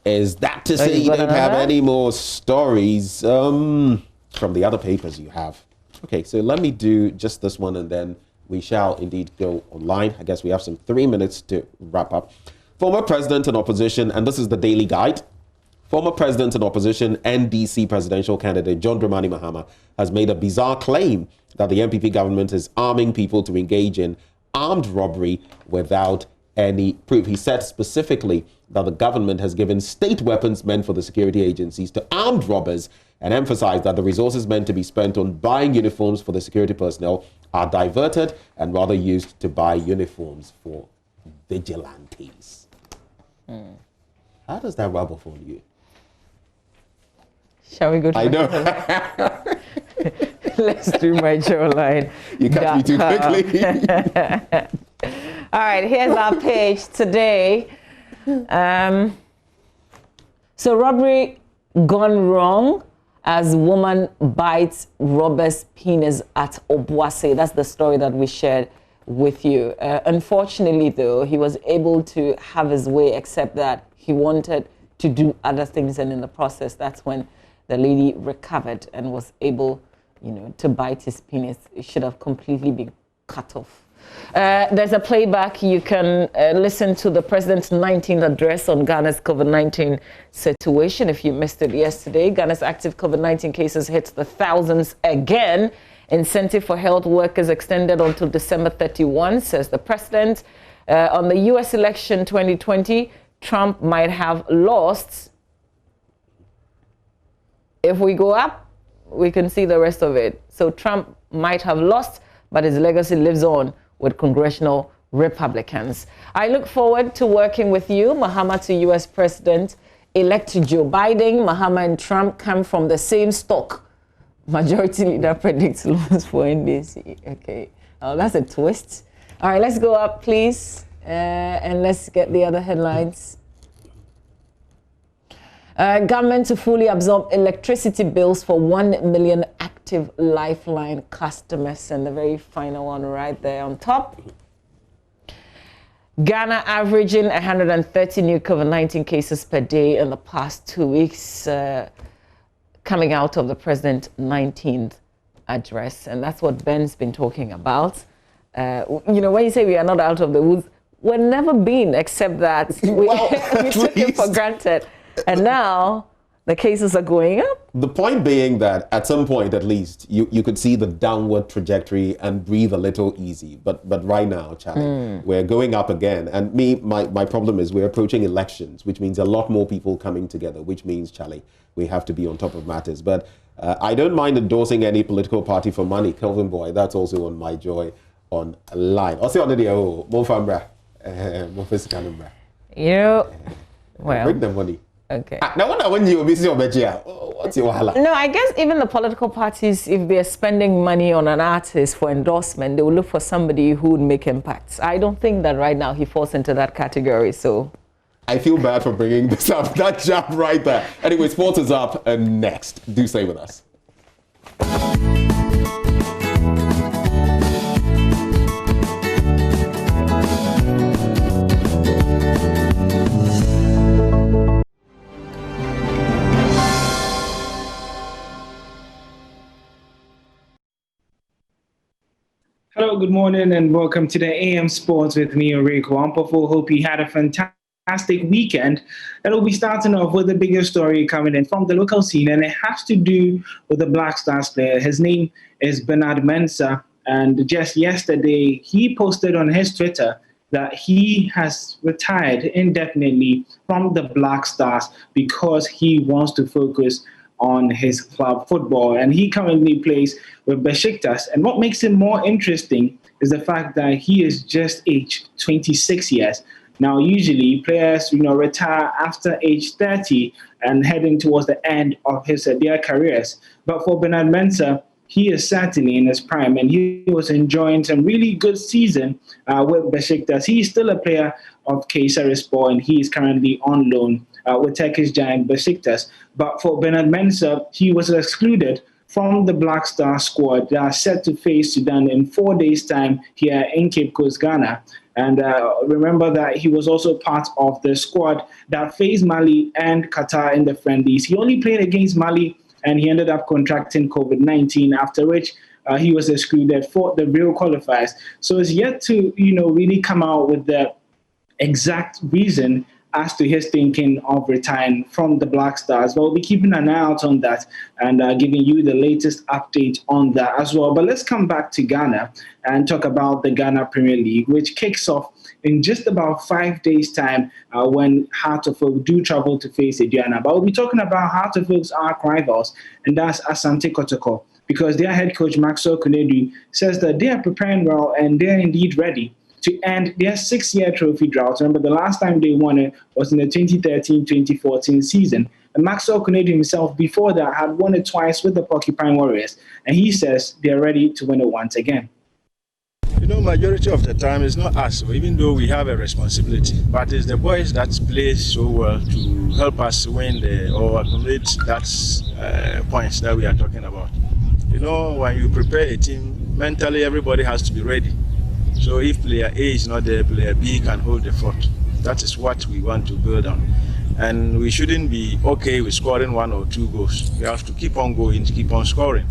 Is that to say you don't have any more stories from the other papers you have? Okay, so let me do just this one and then we shall indeed go online. I guess we have some 3 minutes to wrap up. Former president and opposition, and this is the Daily Guide. Former president and opposition NDC presidential candidate John Dramani Mahama has made a bizarre claim that the MPP government is arming people to engage in armed robbery without any proof. He said specifically that the government has given state weapons meant for the security agencies to armed robbers and emphasized that the resources meant to be spent on buying uniforms for the security personnel are diverted and rather used to buy uniforms for vigilantes. How does that rub off on you? Shall we go to I know. Let's do my Joe line. You catch me too quickly. All right, here's our page today. So robbery gone wrong as woman bites robber's penis at Obuasi. That's the story that we shared with you. Unfortunately, though, he was able to have his way, except that he wanted to do other things, and in the process, that's when the lady recovered and was able, to bite his penis. It should have completely been cut off. There's a playback. You can listen to the president's 19th address on Ghana's COVID-19 situation. If you missed it yesterday, Ghana's active COVID-19 cases hit the thousands again. Incentive for health workers extended until December 31, says the president. On the U.S. election 2020, Trump might have lost. If we go up, we can see the rest of it. So Trump might have lost, but his legacy lives on with congressional Republicans. I look forward to working with you. Mahama to U.S. President-elect Joe Biden. Mahama and Trump come from the same stock. Majority leader predicts loans for NDC. Okay, that's a twist. All right, let's go up, please, and let's get the other headlines. Government to fully absorb electricity bills for 1 million active Lifeline customers. And the very final one right there on top. Ghana averaging 130 new COVID-19 cases per day in the past 2 weeks, coming out of the president's 19th address. And that's what Ben's been talking about. When you say we are not out of the woods, we've never been, except that we took it for granted. And now the cases are going up. The point being that at some point, at least, you could see the downward trajectory and breathe a little easy. But right now, Charlie, we're going up again. And my problem is we're approaching elections, which means a lot more people coming together, which means, Charlie, we have to be on top of matters. But I don't mind endorsing any political party for money. Kelvin Boy, that's also on my Joy online. Also on the more fambra, more physical. Well, bring the money. Okay. Now, when you busy on what's your hala? No, I guess even the political parties, if they're spending money on an artist for endorsement, they will look for somebody who would make impacts. I don't think that right now he falls into that category. So I feel bad for bringing this up. That jab right there. Anyway, sports is up next. Do stay with us. Hello, good morning, and welcome to the AM Sports with me, Enrico Ampofo. Hope you had a fantastic fantastic weekend. And we'll be starting off with the biggest story coming in from the local scene, and it has to do with the Black Stars player. His name is Bernard Mensah, and just yesterday he posted on his Twitter that he has retired indefinitely from the Black Stars because he wants to focus on his club football. And he currently plays with Besiktas. And what makes him more interesting is the fact that he is just aged 26 years. Now, usually players, retire after age 30 and heading towards the end of their careers. But for Bernard Mensah, he is certainly in his prime, and he was enjoying some really good season with Besiktas. He is still a player of Kayserispor, and he is currently on loan with Turkish giant Besiktas. But for Bernard Mensah, he was excluded from the Black Star squad that are set to face Sudan in 4 days' time here in Cape Coast, Ghana. And remember that he was also part of the squad that faced Mali and Qatar in the friendlies. He only played against Mali, and he ended up contracting COVID-19, after which he was excluded for the real qualifiers. So it's yet to, really come out with the exact reason as to his thinking of retiring from the Black Stars. But we'll be keeping an eye out on that and giving you the latest update on that as well. But let's come back to Ghana and talk about the Ghana Premier League, which kicks off in just about 5 days' time when Heart of Oak do travel to face Aduana. But we'll be talking about Heart of Oak's arch rivals, and that's Asante Kotoko, because their head coach, Maxwell Kunedu, says that they are preparing well and they're indeed ready to end their 6-year trophy drought. Remember, the last time they won it was in the 2013-2014 season. And Maxwell Kunedu himself, before that, had won it twice with the Porcupine Warriors. And he says they're ready to win it once again. Majority of the time it's not us, even though we have a responsibility, but it's the boys that play so well to help us win or accumulate that points that we are talking about. When you prepare a team, mentally everybody has to be ready. So if player A is not there, player B can hold the fort. That is what we want to build on. And we shouldn't be okay with scoring 1 or 2 goals. We have to keep on going, keep on scoring.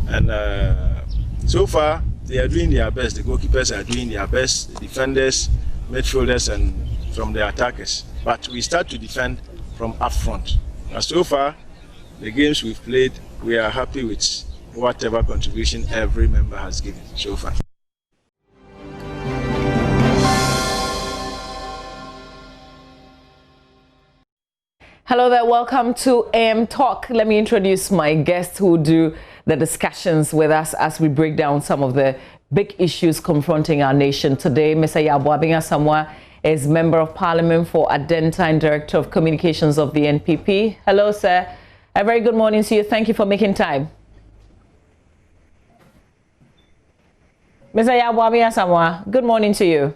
And so far, they are doing their best. The goalkeepers are doing their best, the defenders, midfielders, and from the attackers. But we start to defend from up front. And so far, the games we've played, we are happy with whatever contribution every member has given so far. Hello there, welcome to AM Talk. Let me introduce my guests who do the discussions with us as we break down some of the big issues confronting our nation today. Mr. Yaboabing Asamoah is Member of Parliament for Adenta and Director of Communications of the NPP. Hello, sir. A very good morning to you. Thank you for making time. Mr. Yaboabing Asamoah, good morning to you.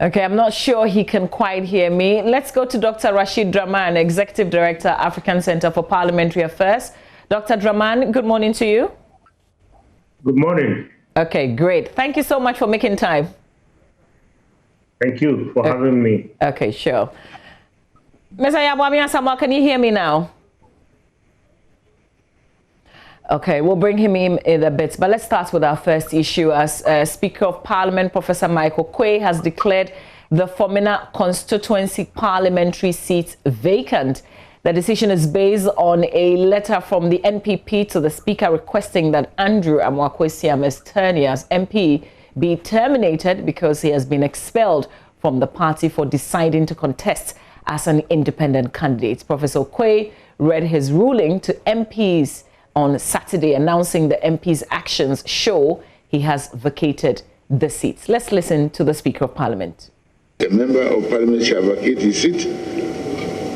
Okay, I'm not sure he can quite hear me. Let's go to Dr. Rashid Draman, Executive Director, African Center for Parliamentary Affairs. Dr. Draman, good morning to you. Good morning. Okay, great. Thank you so much for making time. Thank you for having me. Okay, sure. Mr. Yaboabing Asamoah, can you hear me now? Okay, we'll bring him in a bit, but let's start with our first issue. As Speaker of Parliament, Professor Michael Quay has declared the Fomena constituency parliamentary seat vacant. The decision is based on a letter from the NPP to the Speaker requesting that Andrew Amoakwesiam's tenure as MP be terminated because he has been expelled from the party for deciding to contest as an independent candidate. Professor Quay read his ruling to MPs on Saturday, announcing the MP's actions show he has vacated the seats. Let's listen to the Speaker of Parliament. A member of Parliament shall vacate his seat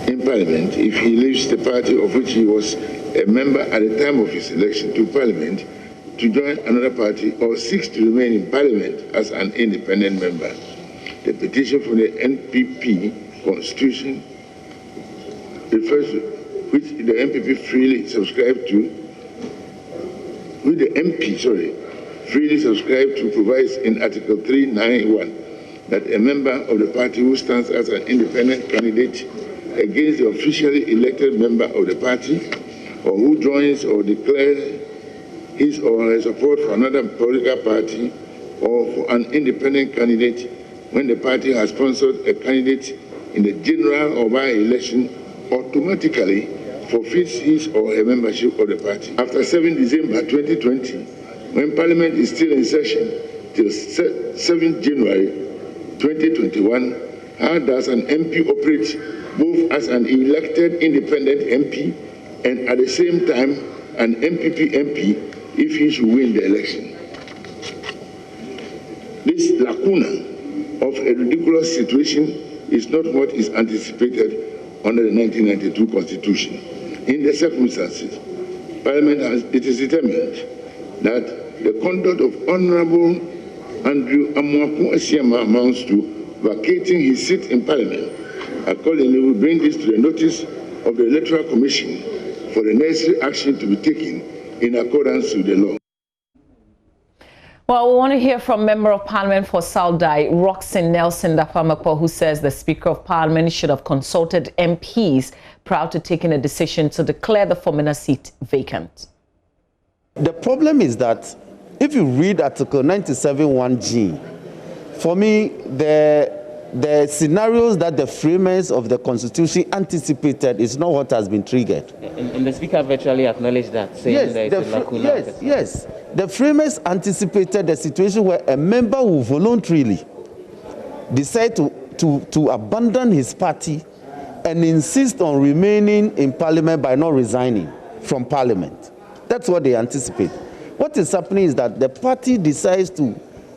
in Parliament if he leaves the party of which he was a member at the time of his election to Parliament to join another party or seeks to remain in Parliament as an independent member. The petition from the NPP Constitution refers to which the MPP freely subscribed to, freely subscribed to provides in Article 391 that a member of the party who stands as an independent candidate against the officially elected member of the party or who joins or declares his or her support for another political party or for an independent candidate when the party has sponsored a candidate in the general or by-election automatically forfeits his or her membership of the party. After 7 December 2020, when Parliament is still in session till 7 January 2021, how does an MP operate both as an elected independent MP and at the same time an MPP MP if he should win the election? This lacuna of a ridiculous situation is not what is anticipated under the 1992 Constitution. In the circumstances, Parliament it is determined that the conduct of Honorable Andrew Amoako Asiama amounts to vacating his seat in Parliament. Accordingly, we bring this to the notice of the Electoral Commission for the necessary action to be taken in accordance with the law. Well, we want to hear from Member of Parliament for Saldai, Roxanne Nelson Dafamapo, who says the Speaker of Parliament should have consulted MPs prior to taking a decision to declare the Fomena seat vacant. The problem is that if you read Article 97(1)(g), for me, the scenarios that the framers of the Constitution anticipated is not what has been triggered. And the Speaker virtually acknowledged that, saying there is a lacuna. Yes. The framers anticipated a situation where a member will voluntarily decide to abandon his party and insist on remaining in Parliament by not resigning from Parliament. That's what they anticipate. What is happening is that the party decides to,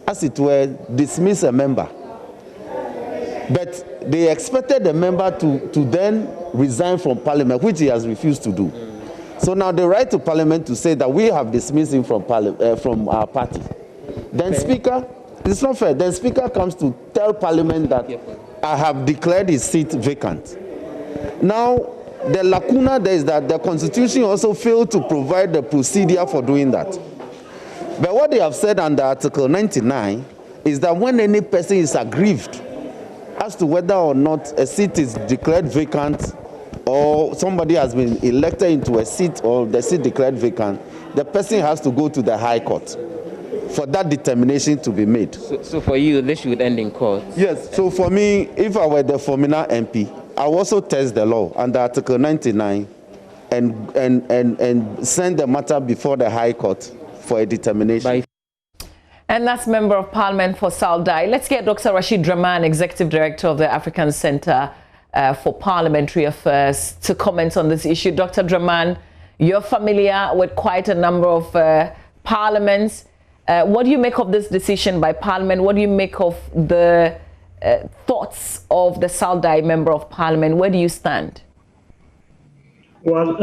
as it were, dismiss a member. But they expected the member to then resign from Parliament, which he has refused to do. So now they write to Parliament to say that we have dismissed him from our party. Then Speaker, it's not fair. Then Speaker comes to tell Parliament that I have declared his seat vacant. Now, the lacuna there is that the Constitution also failed to provide the procedure for doing that. But what they have said under Article 99 is that when any person is aggrieved as to whether or not a seat is declared vacant or somebody has been elected into a seat or the seat declared vacant, the person has to go to the High Court for that determination to be made. So for you, this should end in court? Yes. So for me, if I were the Fomena MP, I will also test the law under Article 99 and send the matter before the High Court for a determination. And that's Member of Parliament for Saldai. Let's get Dr. Rashid Draman, Executive Director of the African Center for Parliamentary Affairs, to comment on this issue. Dr. Draman, you're familiar with quite a number of parliaments. What do you make of this decision by Parliament? What do you make of the thoughts of the Saldai Member of Parliament? Where do you stand? Well,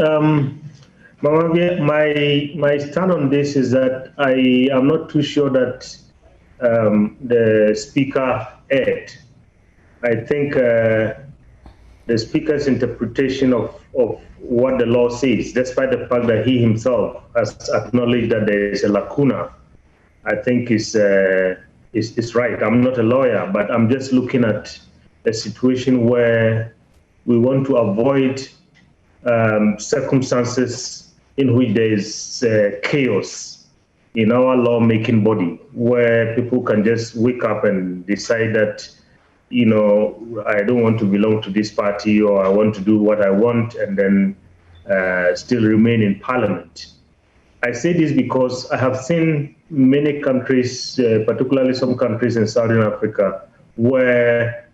my stand on this is that I am not too sure that the Speaker erred. I think the Speaker's interpretation of what the law says, despite the fact that he himself has acknowledged that there is a lacuna, I think is right. I'm not a lawyer, but I'm just looking at a situation where we want to avoid circumstances in which there is chaos in our lawmaking body, where people can just wake up and decide that, you know, I don't want to belong to this party, or I want to do what I want, and then still remain in Parliament. I say this because I have seen many countries, particularly some countries in Southern Africa, where,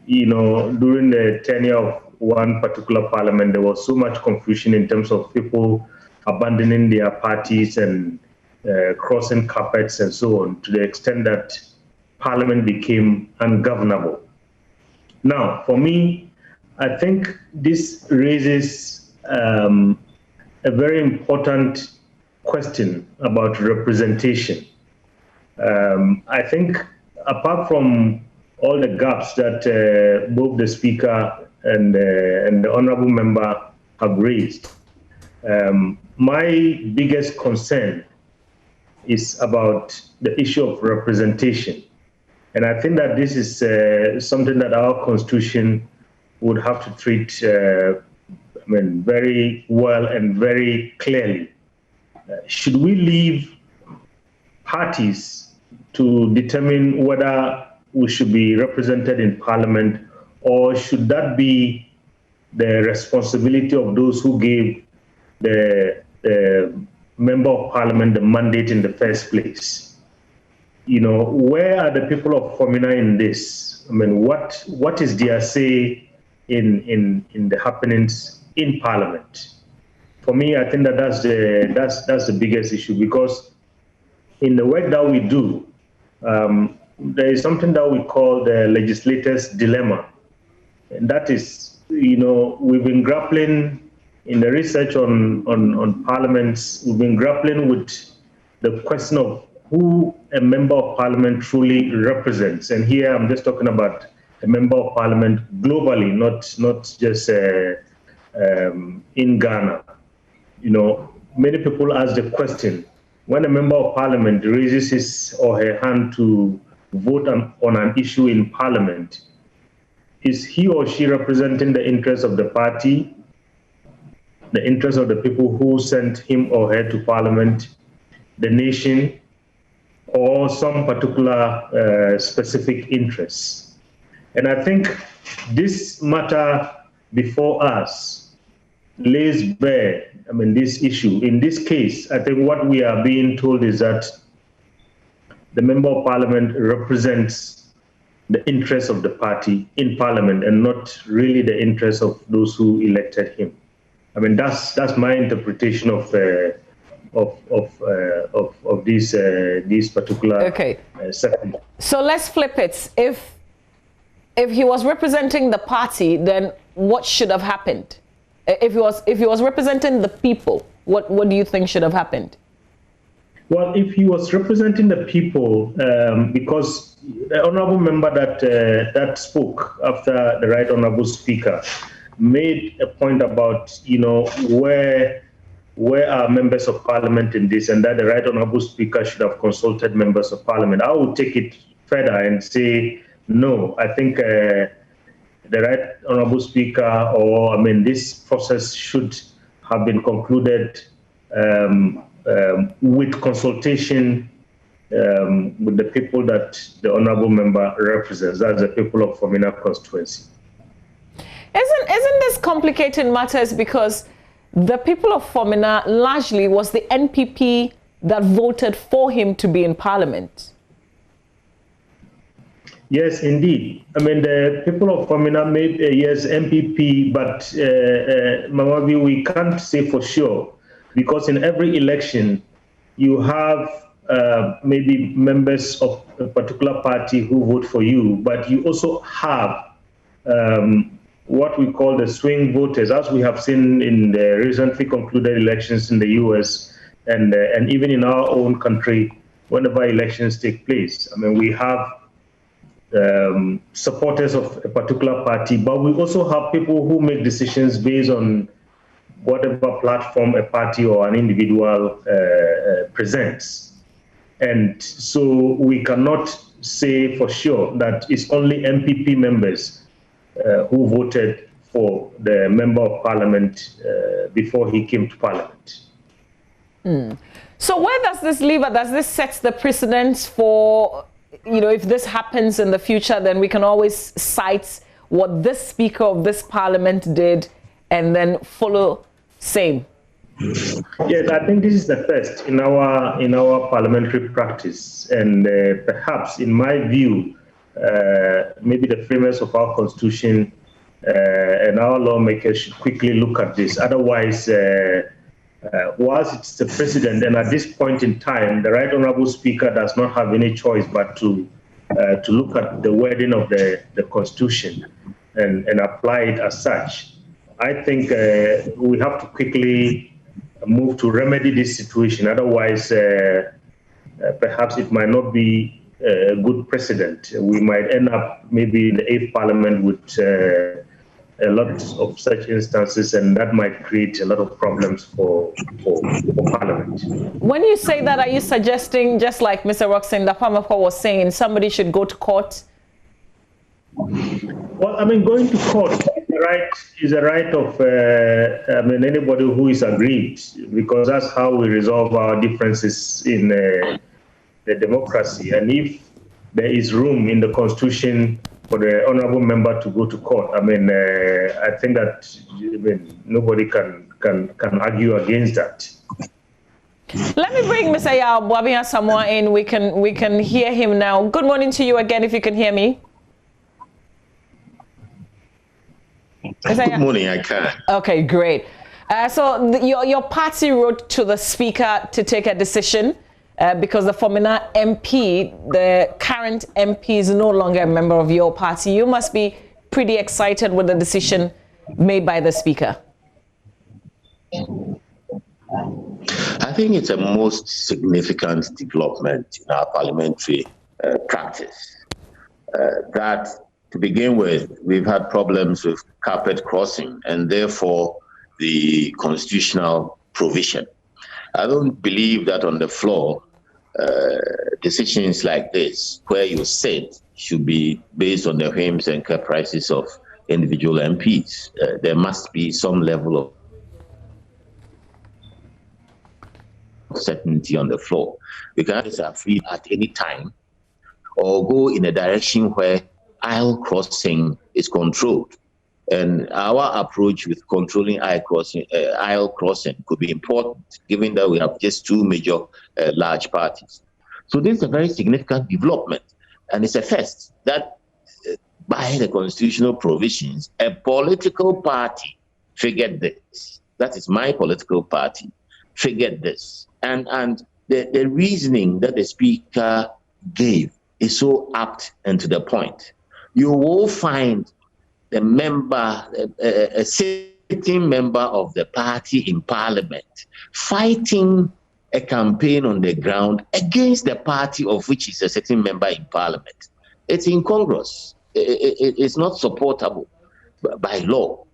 you know, during the tenure of one particular parliament, there was so much confusion in terms of people abandoning their parties and crossing carpets and so on, to the extent that Parliament became ungovernable. Now, for me, I think this raises a very important question about representation. I think apart from all the gaps that both the Speaker and the Honourable Member have raised, my biggest concern is about the issue of representation. And I think that this is something that our Constitution would have to treat very well and very clearly. Should we leave parties to determine whether we should be represented in Parliament, or should that be the responsibility of those who gave the Member of Parliament the mandate in the first place? You know, where are the people of Femina in this? I mean, what is their say in the happenings in Parliament? For me, I think that's the biggest issue, because in the work that we do, there is something that we call the Legislators Dilemma. And that is, you know, we've been grappling in the research on parliaments, we've been grappling with the question of who a member of parliament truly represents. And here I'm just talking about a member of parliament globally, not just in Ghana. You know, many people ask the question, when a member of parliament raises his or her hand to vote on an issue in parliament, is he or she representing the interests of the party, the interests of the people who sent him or her to parliament, the nation, or some particular specific interests? And I think this matter before us lays bare, I mean, this issue. In this case, I think what we are being told is that the Member of Parliament represents the interests of the party in Parliament and not really the interests of those who elected him. I mean, that's my interpretation of these particular sections. So let's flip it. If he was representing the party, then what should have happened? If he was representing the people, what do you think should have happened? Well, if he was representing the people, because the honourable member that spoke after the Right Honourable Speaker made a point about, you know, where are members of parliament in this, and that the Right Honourable Speaker should have consulted members of parliament. I would take it further and say, no, I think the Right Honourable Speaker, or I mean, this process should have been concluded with consultation with the people that the Honourable Member represents. That's the people of Femina constituency. Isn't this complicated matters, because the people of Femina largely was the NPP that voted for him to be in Parliament? Yes, indeed. I mean, the people of Femina made yes MPP, but Mama, we can't say for sure, because in every election you have maybe members of a particular party who vote for you, but you also have what we call the swing voters, as we have seen in the recently concluded elections in the US and even in our own country, whenever elections take place. I mean, we have supporters of a particular party, but we also have people who make decisions based on whatever platform a party or an individual presents. And so we cannot say for sure that it's only MPP members who voted for the Member of Parliament before he came to Parliament. So where does this leave us? Does this set the precedence for, you know, if this happens in the future, then we can always cite what this Speaker of this Parliament did and then follow same? Yes, I think this is the first in our parliamentary practice, and perhaps, in my view, maybe the framers of our constitution and our lawmakers should quickly look at this. Otherwise, whilst it's the president, and at this point in time, the Right Honourable Speaker does not have any choice but to look at the wording of the constitution and apply it as such. I think we have to quickly move to remedy this situation. Otherwise, perhaps it might not be a good precedent. We might end up maybe in the 8th Parliament with a lot of such instances, and that might create a lot of problems for Parliament. When you say that, are you suggesting, just like Mr. Roxanne Dapamapa was saying, somebody should go to court? Well, I mean, going to court is a right of anybody who is aggrieved, because that's how we resolve our differences in the democracy. And if there is room in the Constitution for the honorable member to go to court, I mean, I think that nobody can argue against that. Let me bring Mr. Yabwabia Samoa in. We can hear him now. Good morning to you again, if you can hear me. Good morning, I can. Okay, great. So your party wrote to the Speaker to take a decision because the Fomena MP, the current MP, is no longer a member of your party. You must be pretty excited with the decision made by the Speaker. I think it's a most significant development in our parliamentary practice. That, to begin with, we've had problems with carpet crossing and therefore the constitutional provision. I don't believe that on the floor, decisions like this, where you sit, should be based on the whims and caprices of individual MPs. There must be some level of certainty on the floor. Because are free at any time or go in a direction where aisle crossing is controlled. And our approach with controlling aisle crossing could be important, given that we have just two major large parties. So this is a very significant development, and it's a first that by the constitutional provisions, a political party figured this. That is my political party, figured this. And the reasoning that the Speaker gave is so apt and to the point. You will find the member, a sitting member of the party in Parliament, fighting a campaign on the ground against the party of which is a sitting member in Parliament. It's incongruous. It's not supportable by law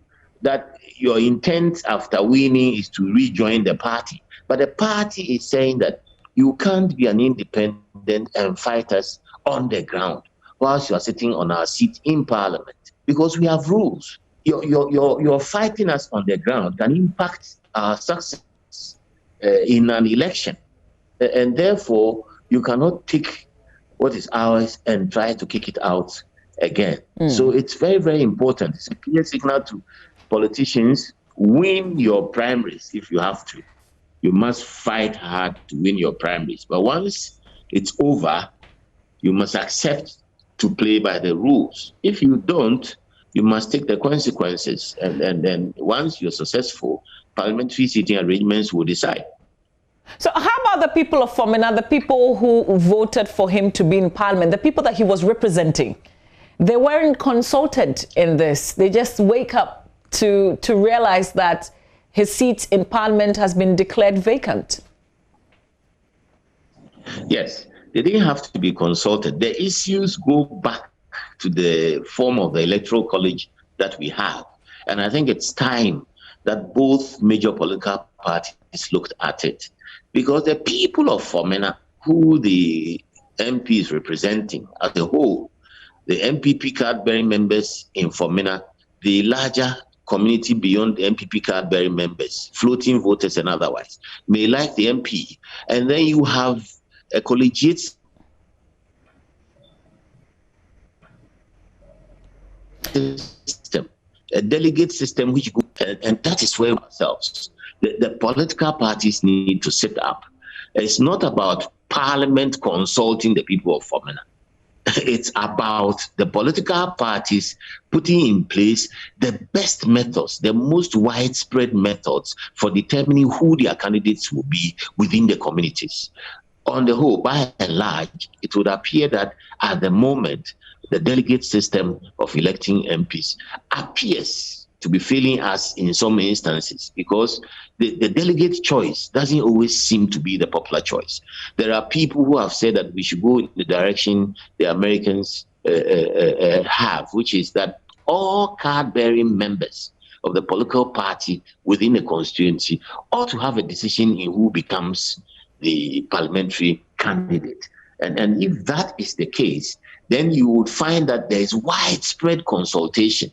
that your intent after winning is to rejoin the party. But the party is saying that you can't be an independent and fight us on the ground whilst you are sitting on our seat in Parliament, because we have rules. You're fighting us on the ground can impact our success in an election. And therefore, you cannot take what is ours and try to kick it out again. So it's very, very important. It's a clear signal to politicians: win your primaries if you have to. You must fight hard to win your primaries. But once it's over, you must accept to play by the rules. If you don't, you must take the consequences. And then once you're successful, parliamentary seating arrangements will decide. So how about the people of Fomena, the people who voted for him to be in Parliament, the people that he was representing? They weren't consulted in this. They just wake up to realize that his seat in Parliament has been declared vacant. Yes, they didn't have to be consulted. The issues go back to the form of the Electoral College that we have. And I think it's time that both major political parties looked at it. Because the people of Fomena, who the MP is representing as a whole, the MPP card-bearing members in Fomena, the larger community beyond the MPP card-bearing members, floating voters and otherwise, may like the MP. And then you have a collegiate system, a delegate system, which and that is where ourselves. The political parties need to sit up. It's not about Parliament consulting the people of Fomena. It's about the political parties putting in place the best methods, the most widespread methods for determining who their candidates will be within the communities. On the whole, by and large, it would appear that at the moment, the delegate system of electing MPs appears to be failing us in some instances, because the delegate choice doesn't always seem to be the popular choice. There are people who have said that we should go in the direction the Americans have, which is that all card-bearing members of the political party within a constituency ought to have a decision in who becomes the parliamentary candidate. And if that is the case, then you would find that there is widespread consultation.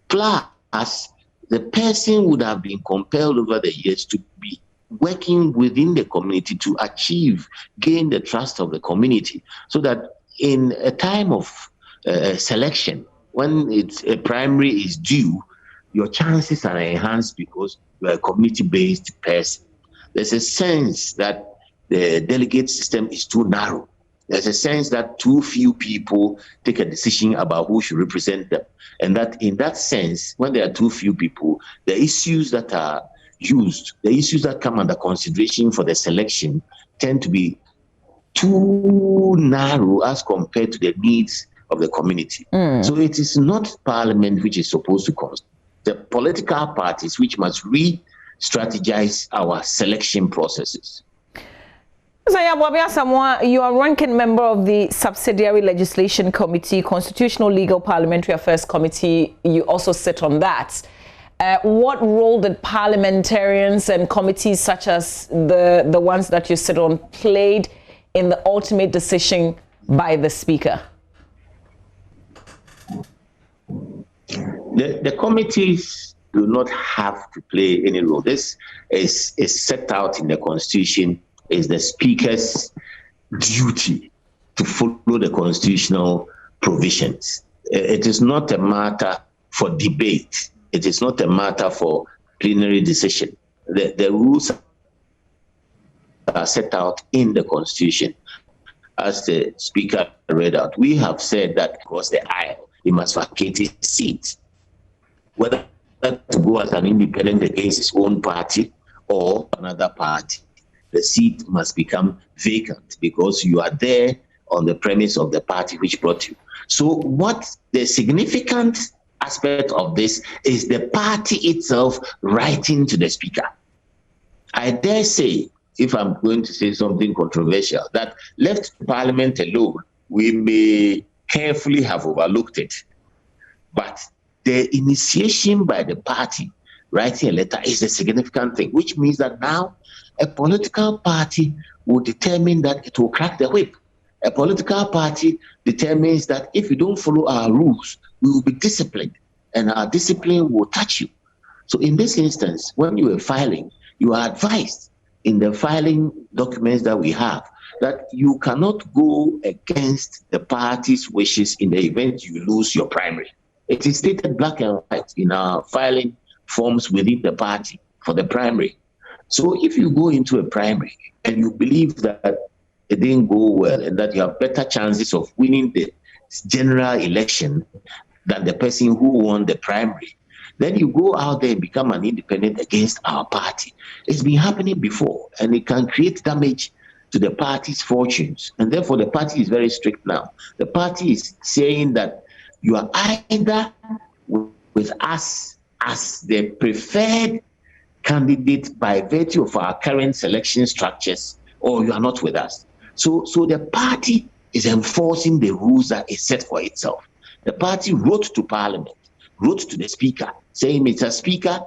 Plus, the person would have been compelled over the years to be working within the community to gain the trust of the community, so that in a time of selection, when a primary is due, your chances are enhanced because you are a community-based person. There's a sense that the delegate system is too narrow. There's a sense that too few people take a decision about who should represent them. And that in that sense, when there are too few people, the issues that are used, the issues that come under consideration for the selection tend to be too narrow as compared to the needs of the community. So it is not Parliament which is supposed to constitute the political parties which must re-strategize our selection processes. You are ranking member of the Subsidiary Legislation Committee, Constitutional Legal Parliamentary Affairs Committee. You also sit on that. What role did parliamentarians and committees such as the ones that you sit on played in the ultimate decision by the Speaker? The committees do not have to play any role. This is set out in the Constitution. Is the Speaker's duty to follow the constitutional provisions. It is not a matter for debate. It is not a matter for plenary decision. The rules are set out in the Constitution. As the Speaker read out, we have said that across the aisle, he must vacate his seat, whether to go as an independent against his own party or another party. The seat must become vacant because you are there on the premise of the party which brought you. So what the significant aspect of this is the party itself writing to the Speaker. I dare say, if I'm going to say something controversial, that left Parliament alone, we may carefully have overlooked it. But the initiation by the party writing a letter is a significant thing, which means that now a political party will determine that it will crack the whip. A political party determines that if you don't follow our rules, we will be disciplined, and our discipline will touch you. So in this instance, when you are filing, you are advised in the filing documents that we have that you cannot go against the party's wishes in the event you lose your primary. It is stated black and white in our filing forms within the party for the primary. So if you go into a primary and you believe that it didn't go well and that you have better chances of winning the general election than the person who won the primary, then you go out there and become an independent against our party. It's been happening before, and it can create damage to the party's fortunes. And therefore, the party is very strict now. The party is saying that you are either with us as the preferred candidate by virtue of our current selection structures, or you are not with us. So the party is enforcing the rules that is set for itself. The party wrote to Parliament, wrote to the Speaker, saying, Mr. Speaker,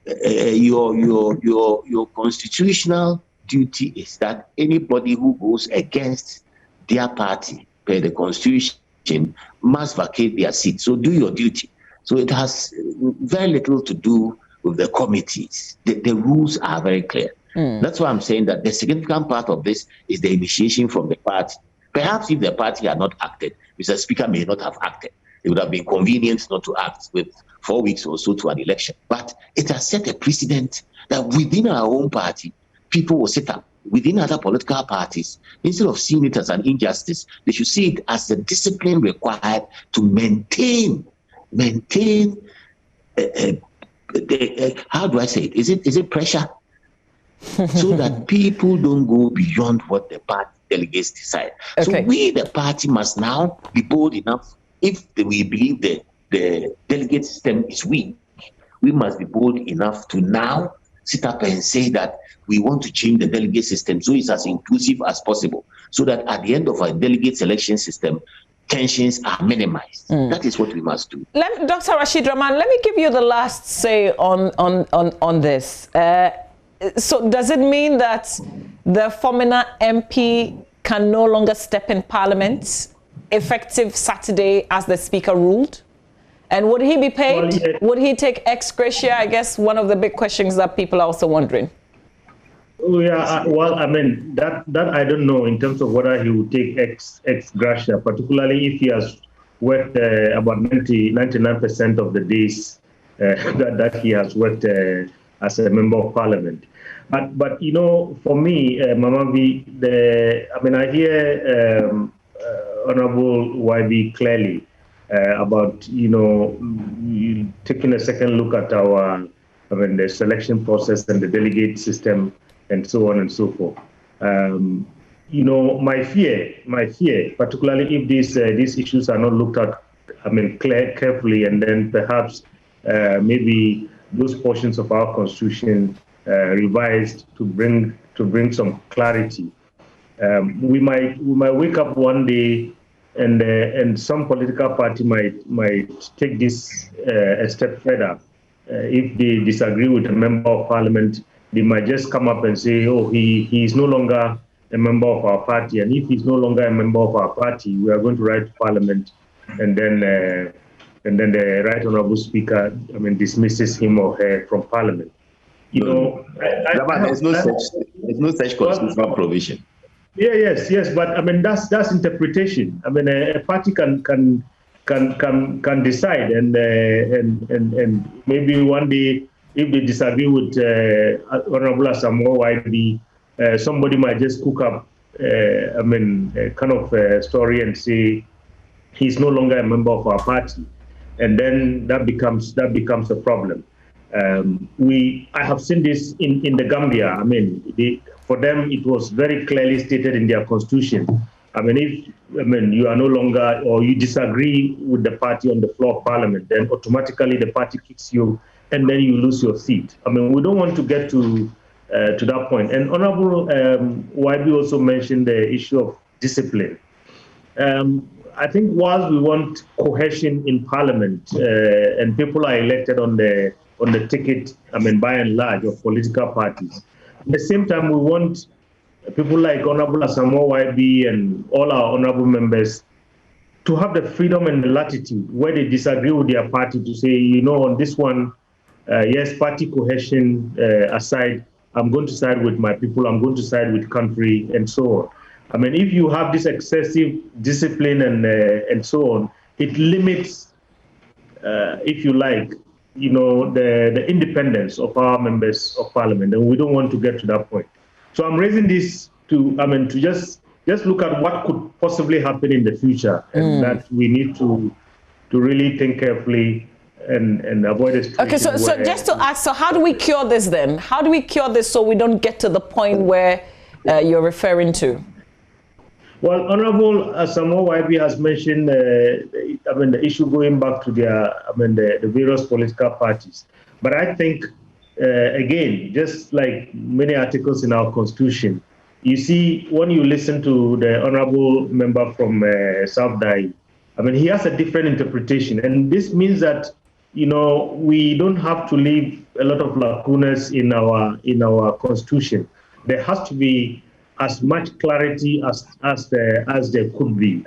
your constitutional duty is that anybody who goes against their party per the Constitution must vacate their seat. So do your duty. So it has very little to do with the committees. The rules are very clear. That's why I'm saying that the significant part of this is the initiation from the party. Perhaps if the party had not acted, Mr. Speaker may not have acted. It would have been convenient not to act with 4 weeks or so to an election. But it has set a precedent that within our own party, people will sit up. Within other political parties, instead of seeing it as an injustice, they should see it as the discipline required to maintain how do I say it? Is it pressure? So that people don't go beyond what the party delegates decide. Okay. So we, the party, must now be bold enough. If we believe that the delegate system is weak, we must be bold enough to now sit up and say that we want to change the delegate system so it's as inclusive as possible, so that at the end of our delegate selection system, tensions are minimized. That is what we must do. Dr. Rashid Rahman, let me give you the last say on this. So does it mean that the former MP can no longer step in Parliament effective Saturday as the Speaker ruled? And would he be paid? Well, yeah. Would he take ex gratia? I guess one of the big questions that people are also wondering. Oh yeah, well, I mean that I don't know in terms of whether he will take ex gratia, particularly if he has worked about 99% of the days that he has worked as a member of parliament. But you know, for me, Mama V, I hear Honorable YB clearly about taking a second look at our the selection process and the delegate system and so on and so forth. My fear, particularly if these issues are not looked at, carefully, and then perhaps maybe those portions of our constitution revised to bring some clarity. We might wake up one day and some political party might take this a step further. If they disagree with a member of parliament, they might just come up and say, oh, he is no longer a member of our party. And if he's no longer a member of our party, we are going to write to parliament, and then the right honorable speaker, dismisses him or her from parliament. There's no such constitutional provision. Yes, but that's interpretation. A party can decide, and maybe one day, if they disagree with Honorable Asamoah YB, somebody might just cook up kind of a story and say he's no longer a member of our party, and then that becomes a problem. I have seen this in the Gambia. For them, it was very clearly stated in their constitution. If you are no longer, or you disagree with the party on the floor of parliament, then automatically the party kicks you, and then you lose your seat. We don't want to get to that point. And Honorable YB also mentioned the issue of discipline. I think while we want cohesion in parliament, and people are elected on the ticket, by and large, of political parties, at the same time, we want people like Honorable Asamoah YB and all our honorable members to have the freedom and the latitude where they disagree with their party to say, on this one, yes, party cohesion aside, I'm going to side with my people, I'm going to side with country, and so on. If you have this excessive discipline and so on, it limits, if you like, the independence of our members of parliament, and we don't want to get to that point. So I'm raising this to just look at what could possibly happen in the future, and that we need to really think carefully and avoid it. Okay, so just to ask, so how do we cure this then? How do we cure this so we don't get to the point where you're referring to? Well, Honorable Asamoah YB has mentioned, the issue going back to the various political parties. But I think, again, just like many articles in our constitution, you see, when you listen to the honorable member from South Dai, he has a different interpretation. And this means that, we don't have to leave a lot of lacunas in our constitution. There has to be as much clarity as there could be.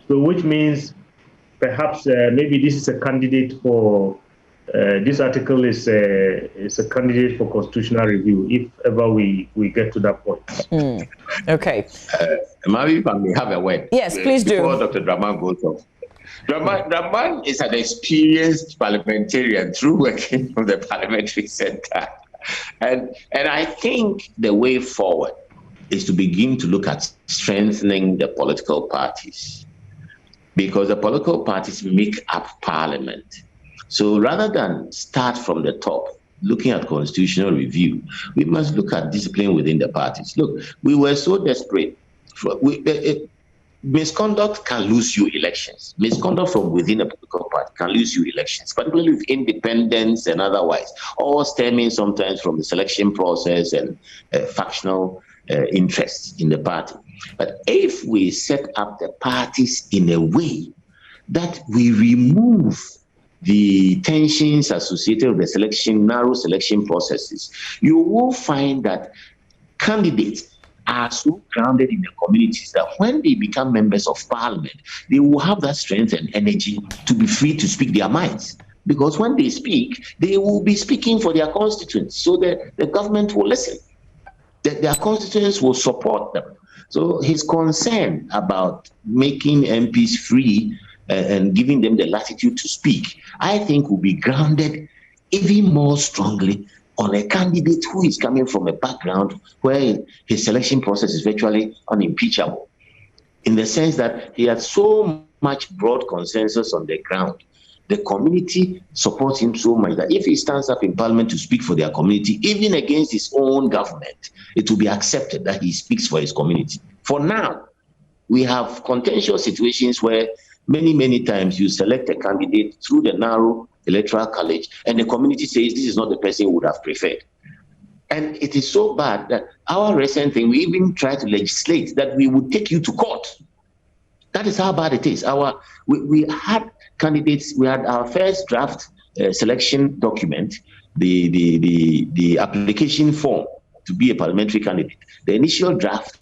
So which means perhaps maybe this is a candidate for, this article is a candidate for constitutional review, if ever we get to that point. Okay. Maybe if I may have a word. Yes, please do. Before Dr. Draman goes on. Draman is an experienced parliamentarian through working from the parliamentary center. And I think the way forward is to begin to look at strengthening the political parties, because the political parties make up parliament. So rather than start from the top, looking at constitutional review, we must look at discipline within the parties. Look, we were so desperate. Misconduct can lose you elections. Misconduct from within a political party can lose you elections, particularly with independence and otherwise, all stemming sometimes from the selection process and factional interests in the party. But if we set up the parties in a way that we remove the tensions associated with the narrow selection processes, you will find that candidates are so grounded in the communities that when they become members of parliament, they will have that strength and energy to be free to speak their minds. Because when they speak, they will be speaking for their constituents, so that the government will listen. their constituents will support them. So his concern about making MPs free and giving them the latitude to speak, I think will be grounded even more strongly on a candidate who is coming from a background where his selection process is virtually unimpeachable, in the sense that he had so much broad consensus on the ground. The community supports him so much that if he stands up in parliament to speak for their community, even against his own government, it will be accepted that he speaks for his community. For now, we have contentious situations where many times you select a candidate through the narrow electoral college and the community says this is not the person you would have preferred. And it is so bad that our recent thing, we even try to legislate that we would take you to court. That is how bad it is. We had candidates, we had our first draft selection document, the application form to be a parliamentary candidate. The initial draft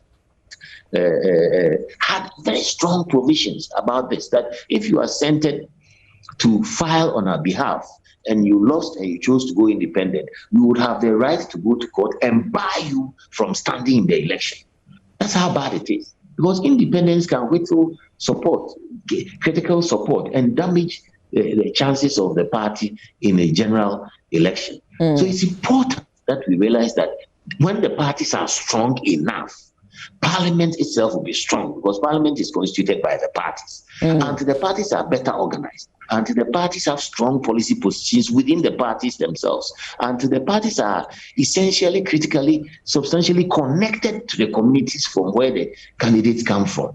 had very strong provisions about this, that if you are centered to file on our behalf and you lost and you chose to go independent, we would have the right to go to court and bar you from standing in the election. That's how bad it is. Because independence can whittle support, critical support, and damage the chances of the party in a general election. So it's important that we realize that when the parties are strong enough, Parliament itself will be strong, because Parliament is constituted by the parties. And the parties are better organized. And the parties have strong policy positions within the parties themselves. And the parties are essentially, critically, substantially connected to the communities from where the candidates come from.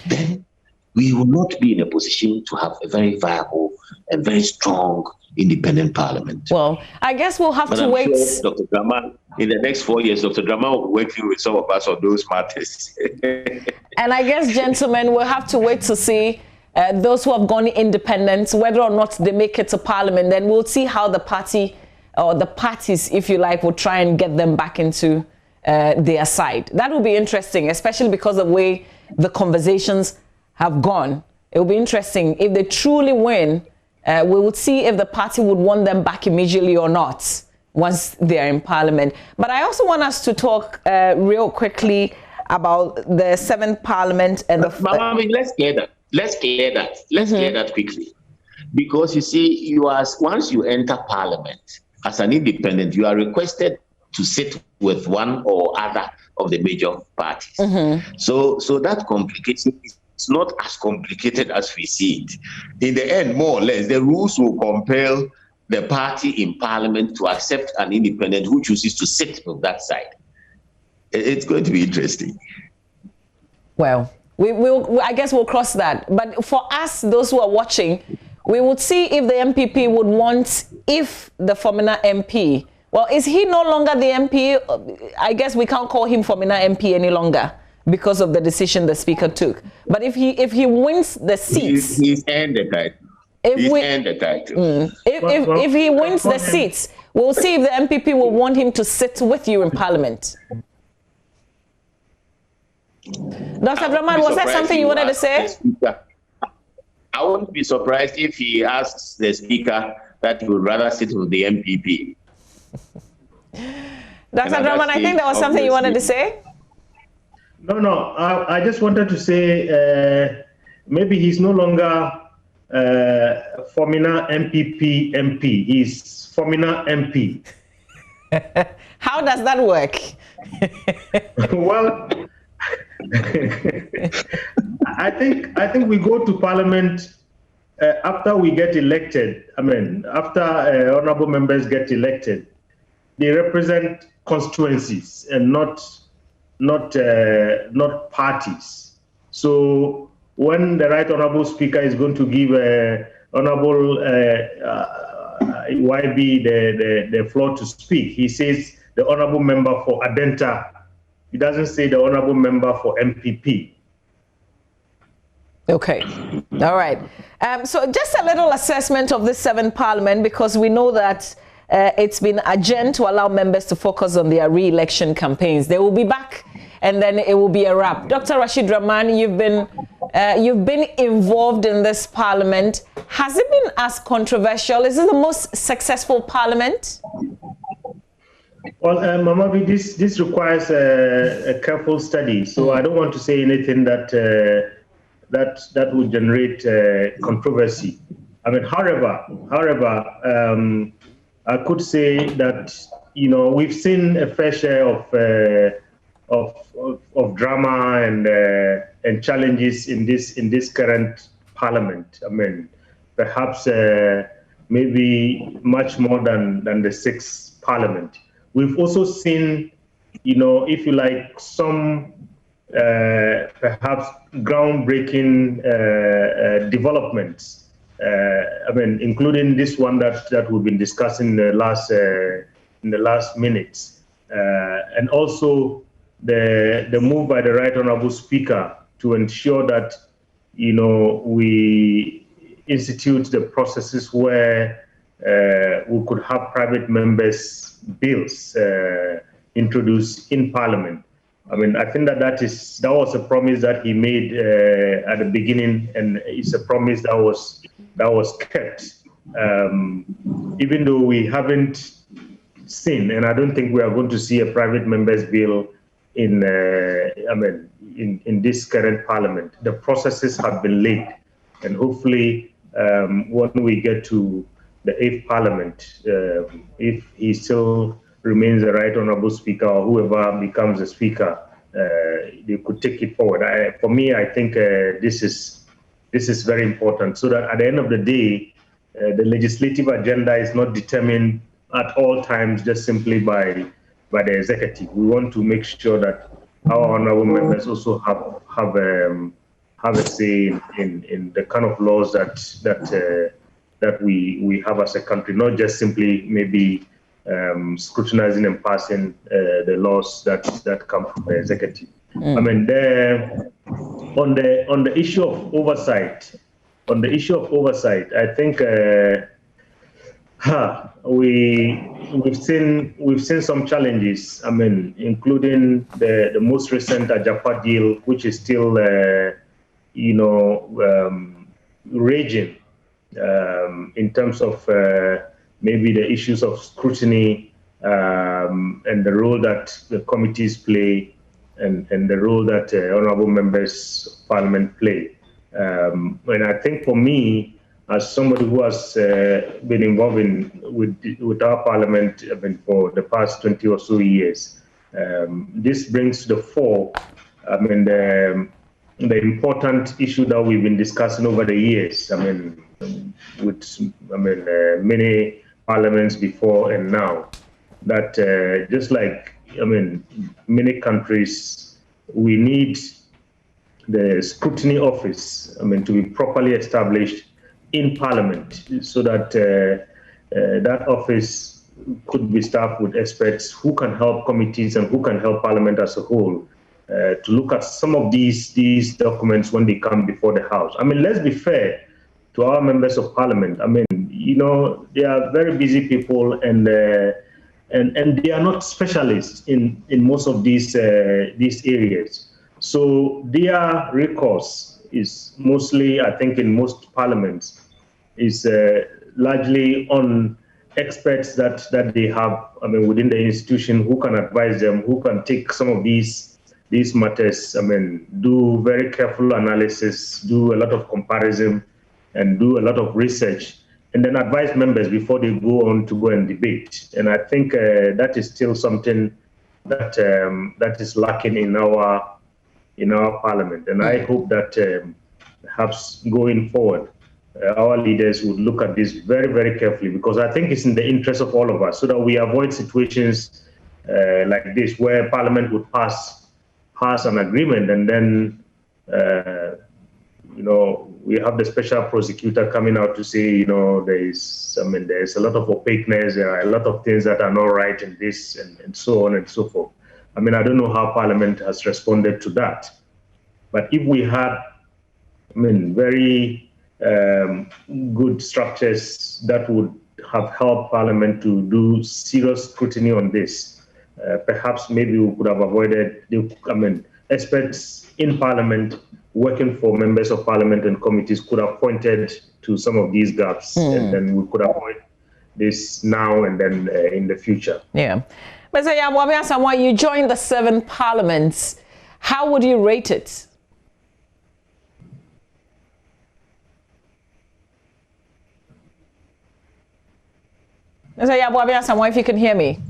Then we will not be in a position to have a very viable and very strong independent parliament. Well, I guess we'll have to wait. Sure Dr. Drama, in the next 4 years, Dr. Drama will be working with some of us on those matters. And I guess, gentlemen, we'll have to wait to see those who have gone independent, whether or not they make it to parliament. Then we'll see how the party, or the parties, if you like, will try and get them back into their side. That will be interesting, especially because of the way the conversations have gone. It will be interesting if they truly win. We would see if the party would want them back immediately or not once they're in parliament. But I also want us to talk real quickly about the 7th parliament and the... Mama, let's clear that. Let's clear that quickly. Because you see, once you enter parliament as an independent, you are requested to sit with one or other of the major parties. So that complication is not as complicated as we see it. In the end, more or less, the rules will compel the party in parliament to accept an independent who chooses to sit on that side. It's going to be interesting. Well, I guess we'll cross that. But for us, those who are watching, we would see if the MPP would want, if the Fomena MP, well, is he no longer the MP? I guess we can't call him Fomena MP any longer because of the decision the speaker took. But if he wins the seats, he's earned the title. If he wins the seats, we'll see if the MPP will want him to sit with you in parliament. Dr. Abdurrahman, was that something you wanted to say? I wouldn't be surprised if he asks the speaker that he would rather sit with the MPP. Dr. Abdurrahman, I think that was something you wanted to say? No, I just wanted to say maybe he's no longer Fomena MPP MP. He's Fomena MP. How does that work? Well, I think we go to parliament after we get elected. I mean, after honorable members get elected, they represent constituencies and not parties. So when the right honorable speaker is going to give honorable YB the floor to speak, he says the honorable member for Adenta. He doesn't say the honorable member for MPP. Okay. All right. So just a little assessment of this 7th parliament, because we know that it's been adjourned to allow members to focus on their re-election campaigns. They will be back and then it will be a wrap. Dr. Rashid Rahman, you've been involved in this parliament. Has it been as controversial? Is it the most successful parliament? Well, Mamavi, this requires a careful study, so I don't want to say anything that that would generate controversy. I mean, however, I could say that we've seen a fair share of drama and challenges in this current parliament. I mean, perhaps maybe much more than the sixth parliament. We've also seen, if you like, some perhaps groundbreaking developments. I mean, including this one that we've been discussing in the last minutes, and also the move by the Right Honourable Speaker to ensure that we institute the processes where we could have private members' bills introduced in Parliament. I mean, I think that was a promise that he made at the beginning, and it's a promise that was kept. Even though we haven't seen, and I don't think we are going to see a private members' bill in this current Parliament. The processes have been laid, and hopefully, when we get to the 8th Parliament, if he still remains the Right Honourable Speaker or whoever becomes the Speaker, they could take it forward. For me, I think this is very important, so that at the end of the day, the legislative agenda is not determined at all times just simply by the executive. We want to make sure that our honourable members also have a say in the kind of laws that we have as a country, not just simply maybe scrutinizing and passing the laws that come from the executive. I mean, on the issue of oversight, I think we've seen some challenges. I mean, including the most recent Ajapa deal, which is still raging in terms of maybe the issues of scrutiny and the role that the committees play and the role that honourable members of Parliament play. And I think for me, as somebody who has been involved with our Parliament for the past 20 or so years, this brings to the fore, I mean, the important issue that we've been discussing over the years. I mean, many parliaments before and now, that just like many countries, we need the scrutiny office, to be properly established in Parliament, so that that office could be staffed with experts who can help committees and who can help Parliament as a whole to look at some of these documents when they come before the House. I mean, let's be fair to our members of Parliament. I mean, they are very busy people, and they are not specialists in most of these areas. So their recourse is mostly, I think, in most parliaments, is largely on experts that they have, within the institution, who can advise them, who can take some of these matters, do very careful analysis, do a lot of comparison, and do a lot of research, and then advise members before they go on to go and debate. And I think that is still something that is lacking in our Parliament. And I hope that perhaps going forward, our leaders would look at this very, very carefully, because I think it's in the interest of all of us, so that we avoid situations like this, where Parliament would pass an agreement, and then we have the special prosecutor coming out to say, there's a lot of opaqueness, there are a lot of things that are not right in this, and so on and so forth. I mean, I don't know how Parliament has responded to that, but if we had, very good structures that would have helped Parliament to do serious scrutiny on this, perhaps maybe we could have avoided experts in Parliament working for members of Parliament and committees could have pointed to some of these gaps, and then we could avoid this now and then in the future. Yeah. Mensah Yabwame Asamoah, you joined the 7 parliaments. How would you rate it? Mensah Yabwame Asamoah, if you can hear me.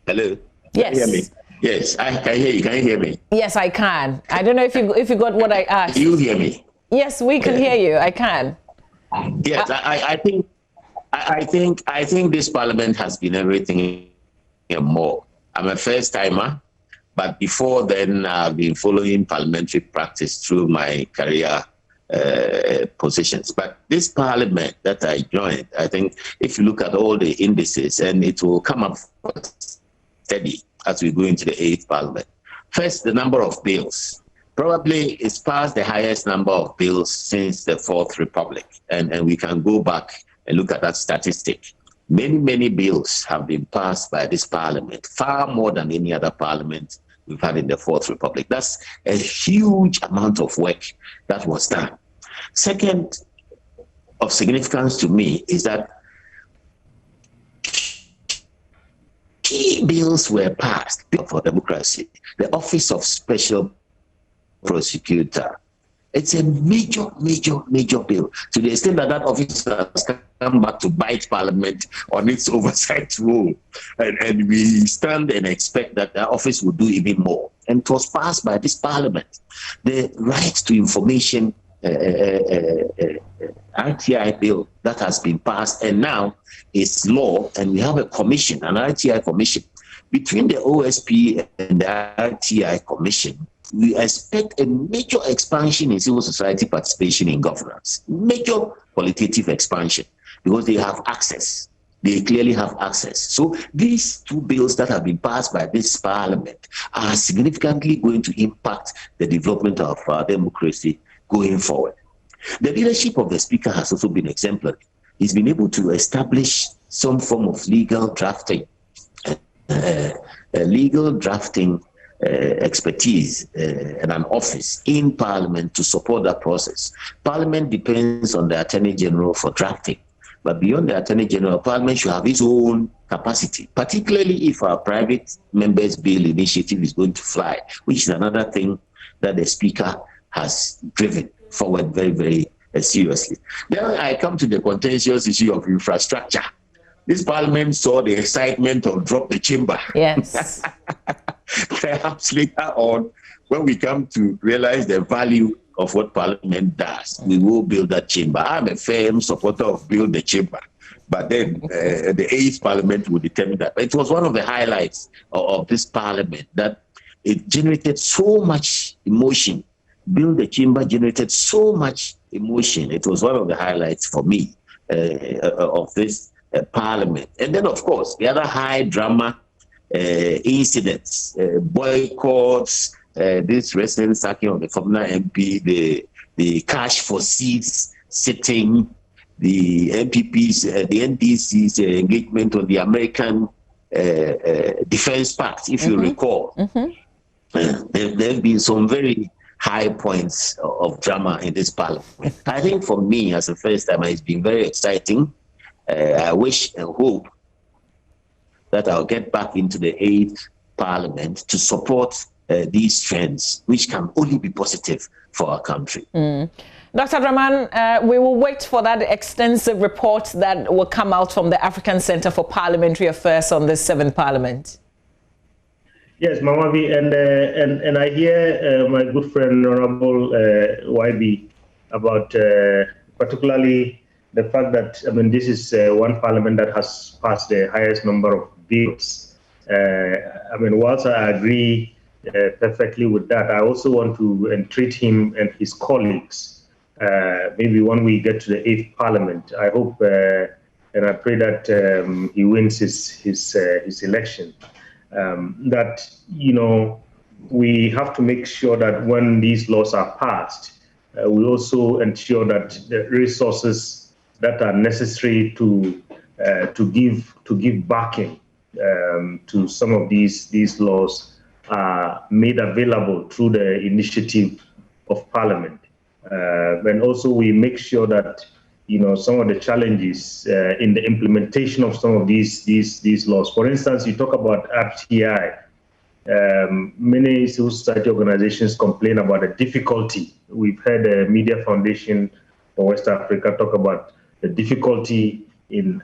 Hello? Yes. Can you hear me? Yes, I can hear you. Can you hear me? Yes, I can. I don't know if you got what I asked. You hear me? Yes, we can hear you. I can. Yes, I think this parliament has been everything and more. I'm a first timer, but before then I've been following parliamentary practice through my career positions. But this parliament that I joined, I think if you look at all the indices, and it will come up steady as we go into the 8th parliament. First, the number of bills. Probably it's past the highest number of bills since the 4th Republic. And we can go back and look at that statistic. Many bills have been passed by this parliament, far more than any other parliament we've had in the 4th Republic. That's a huge amount of work that was done. Second, of significance to me is that key bills were passed for democracy. The Office of Special Prosecutor. It's a major bill, to the extent that office has come back to bite Parliament on its oversight role. And we stand and expect that the office will do even more. And it was passed by this Parliament. The Right to Information RTI bill that has been passed and now is law, and we have a commission, an RTI commission. Between the OSP and the RTI commission, we expect a major expansion in civil society participation in governance, major qualitative expansion, because they have access. They clearly have access. So these 2 bills that have been passed by this parliament are significantly going to impact the development of democracy going forward. The leadership of the Speaker has also been exemplary. He's been able to establish some form of legal drafting expertise and an office in Parliament to support that process. Parliament depends on the Attorney General for drafting, but beyond the Attorney General, Parliament should have its own capacity, particularly if our private members' bill initiative is going to fly, which is another thing that the Speaker has driven forward very seriously. Then I come to the contentious issue of infrastructure. This Parliament saw the excitement of drop the chamber. Yes. Perhaps later on, when we come to realize the value of what Parliament does, we will build that chamber. I'm a firm supporter of build the chamber. But then the 8th Parliament will determine that. But it was one of the highlights of this Parliament that it generated so much emotion. Build the chamber generated so much emotion. It was one of the highlights for me of this Parliament. And then, of course, the other high drama incidents, boycotts, this recent sacking of the former MP, the cash for seats sitting, the MPP's, the NDC's engagement on the American Defense Pact, if you recall. There have been some very high points of drama in this Parliament. I think for me, as a first timer, it's been very exciting. I wish and hope that I'll get back into the 8th Parliament to support these trends, which can only be positive for our country. Dr. Draman, we will wait for that extensive report that will come out from the African Center for Parliamentary Affairs on this 7th Parliament. Yes, Mamavi, and I hear my good friend Honorable YB about particularly the fact that, I mean, this is one parliament that has passed the highest number of bills. I mean, whilst I agree perfectly with that, I also want to entreat him and his colleagues, maybe when we get to the 8th parliament. I hope and I pray that he wins his election. That, you know, we have to make sure that when these laws are passed, we also ensure that the resources that are necessary to give backing to some of these laws are made available through the initiative of Parliament. And also we make sure that some of the challenges in the implementation of some of these laws. For instance, you talk about RTI. Many civil society organizations complain about the difficulty. We've heard the Media Foundation for West Africa talk about the difficulty in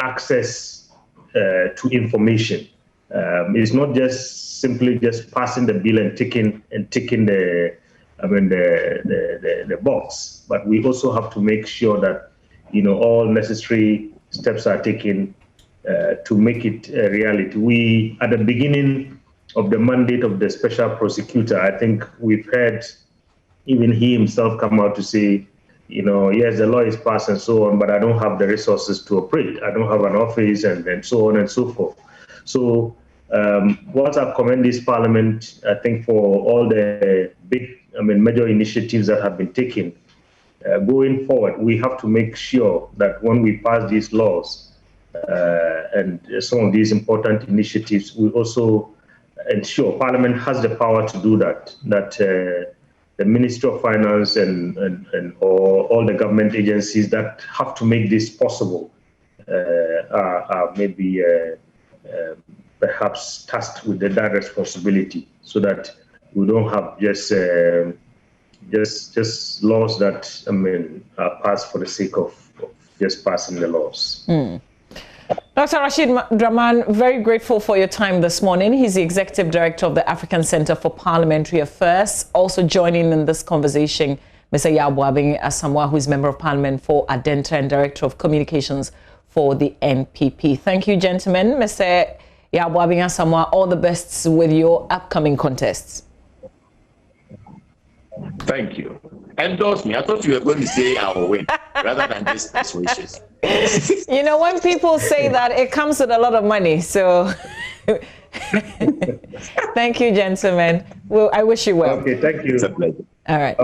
access to information. It's not just simply passing the bill and ticking the box, but we also have to make sure that all necessary steps are taken to make it a reality. We, at the beginning of the mandate of the special prosecutor, I think we've heard even he himself come out to say, yes, the law is passed and so on, but I don't have the resources to operate. I don't have an office and so on and so forth. So once I commend this parliament, I think for all the major initiatives that have been taken, going forward, we have to make sure that when we pass these laws and some of these important initiatives, we also ensure Parliament has the power to do that, the Ministry of Finance and all the government agencies that have to make this possible are maybe perhaps tasked with that responsibility, so that we don't have just laws that are passed for the sake of just passing the laws. Dr. Rashid Draman, very grateful for your time this morning. He's the Executive Director of the African Center for Parliamentary Affairs. Also joining in this conversation, Mr. Yabuabing Asamoah, who is Member of Parliament for Adenta and Director of Communications for the NPP. Thank you, gentlemen. Mr. Yabuabing Asamoah, all the best with your upcoming contests. Thank you. Endorse me. I thought you were going to say I will win rather than just wishes. When people say that, it comes with a lot of money. So thank you, gentlemen. Well, I wish you well. Okay, thank you. It's a pleasure. All right.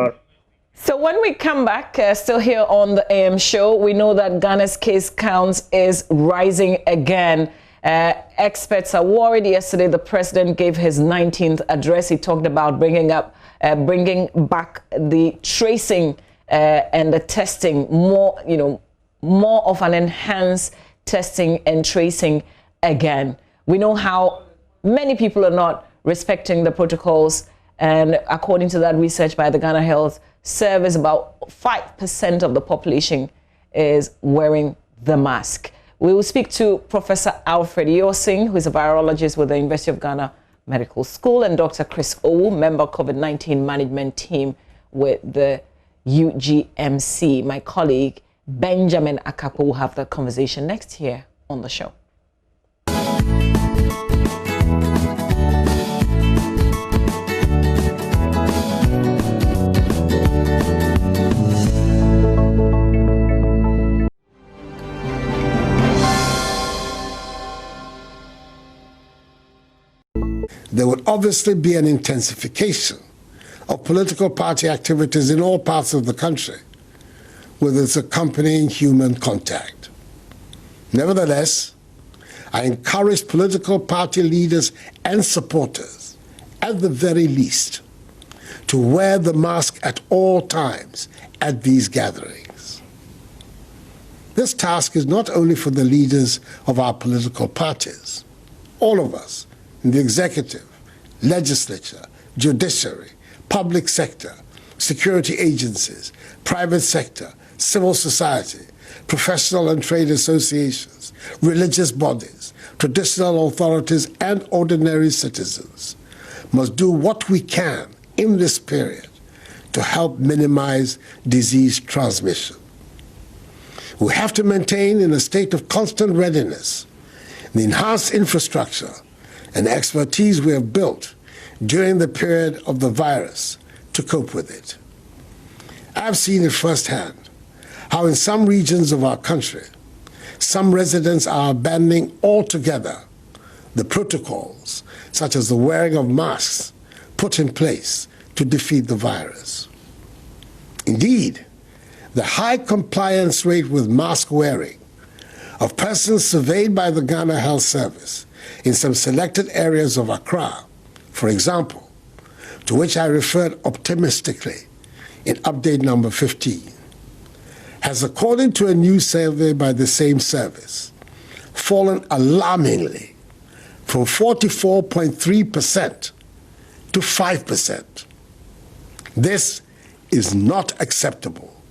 So when we come back, still here on the AM show, we know that Ghana's case counts is rising again. Experts are worried. Yesterday, the president gave his 19th address. He talked about bringing back the tracing and the testing, more of an enhanced testing and tracing again. We know how many people are not respecting the protocols, and according to that research by the Ghana Health Service, about 5% of the population is wearing the mask. We will speak to Professor Alfred Yosing, who is a virologist with the University of Ghana Medical School, and Dr. Chris Owu, member of COVID-19 management team with the UGMC. My colleague Benjamin Akapo will have that conversation next here on the show. There would obviously be an intensification of political party activities in all parts of the country, with its accompanying human contact. Nevertheless, I encourage political party leaders and supporters, at the very least, to wear the mask at all times at these gatherings. This task is not only for the leaders of our political parties. All of us in the executive, legislature, judiciary, public sector, security agencies, private sector, civil society, professional and trade associations, religious bodies, traditional authorities, and ordinary citizens must do what we can in this period to help minimize disease transmission. We have to maintain in a state of constant readiness the enhanced infrastructure and expertise we have built during the period of the virus to cope with it. I've seen it firsthand how in some regions of our country, some residents are abandoning altogether the protocols, such as the wearing of masks, put in place to defeat the virus. Indeed, the high compliance rate with mask wearing of persons surveyed by the Ghana Health Service in some selected areas of Accra, for example, to which I referred optimistically in update number 15, has, according to a new survey by the same service, fallen alarmingly from 44.3% to 5%. This is not acceptable,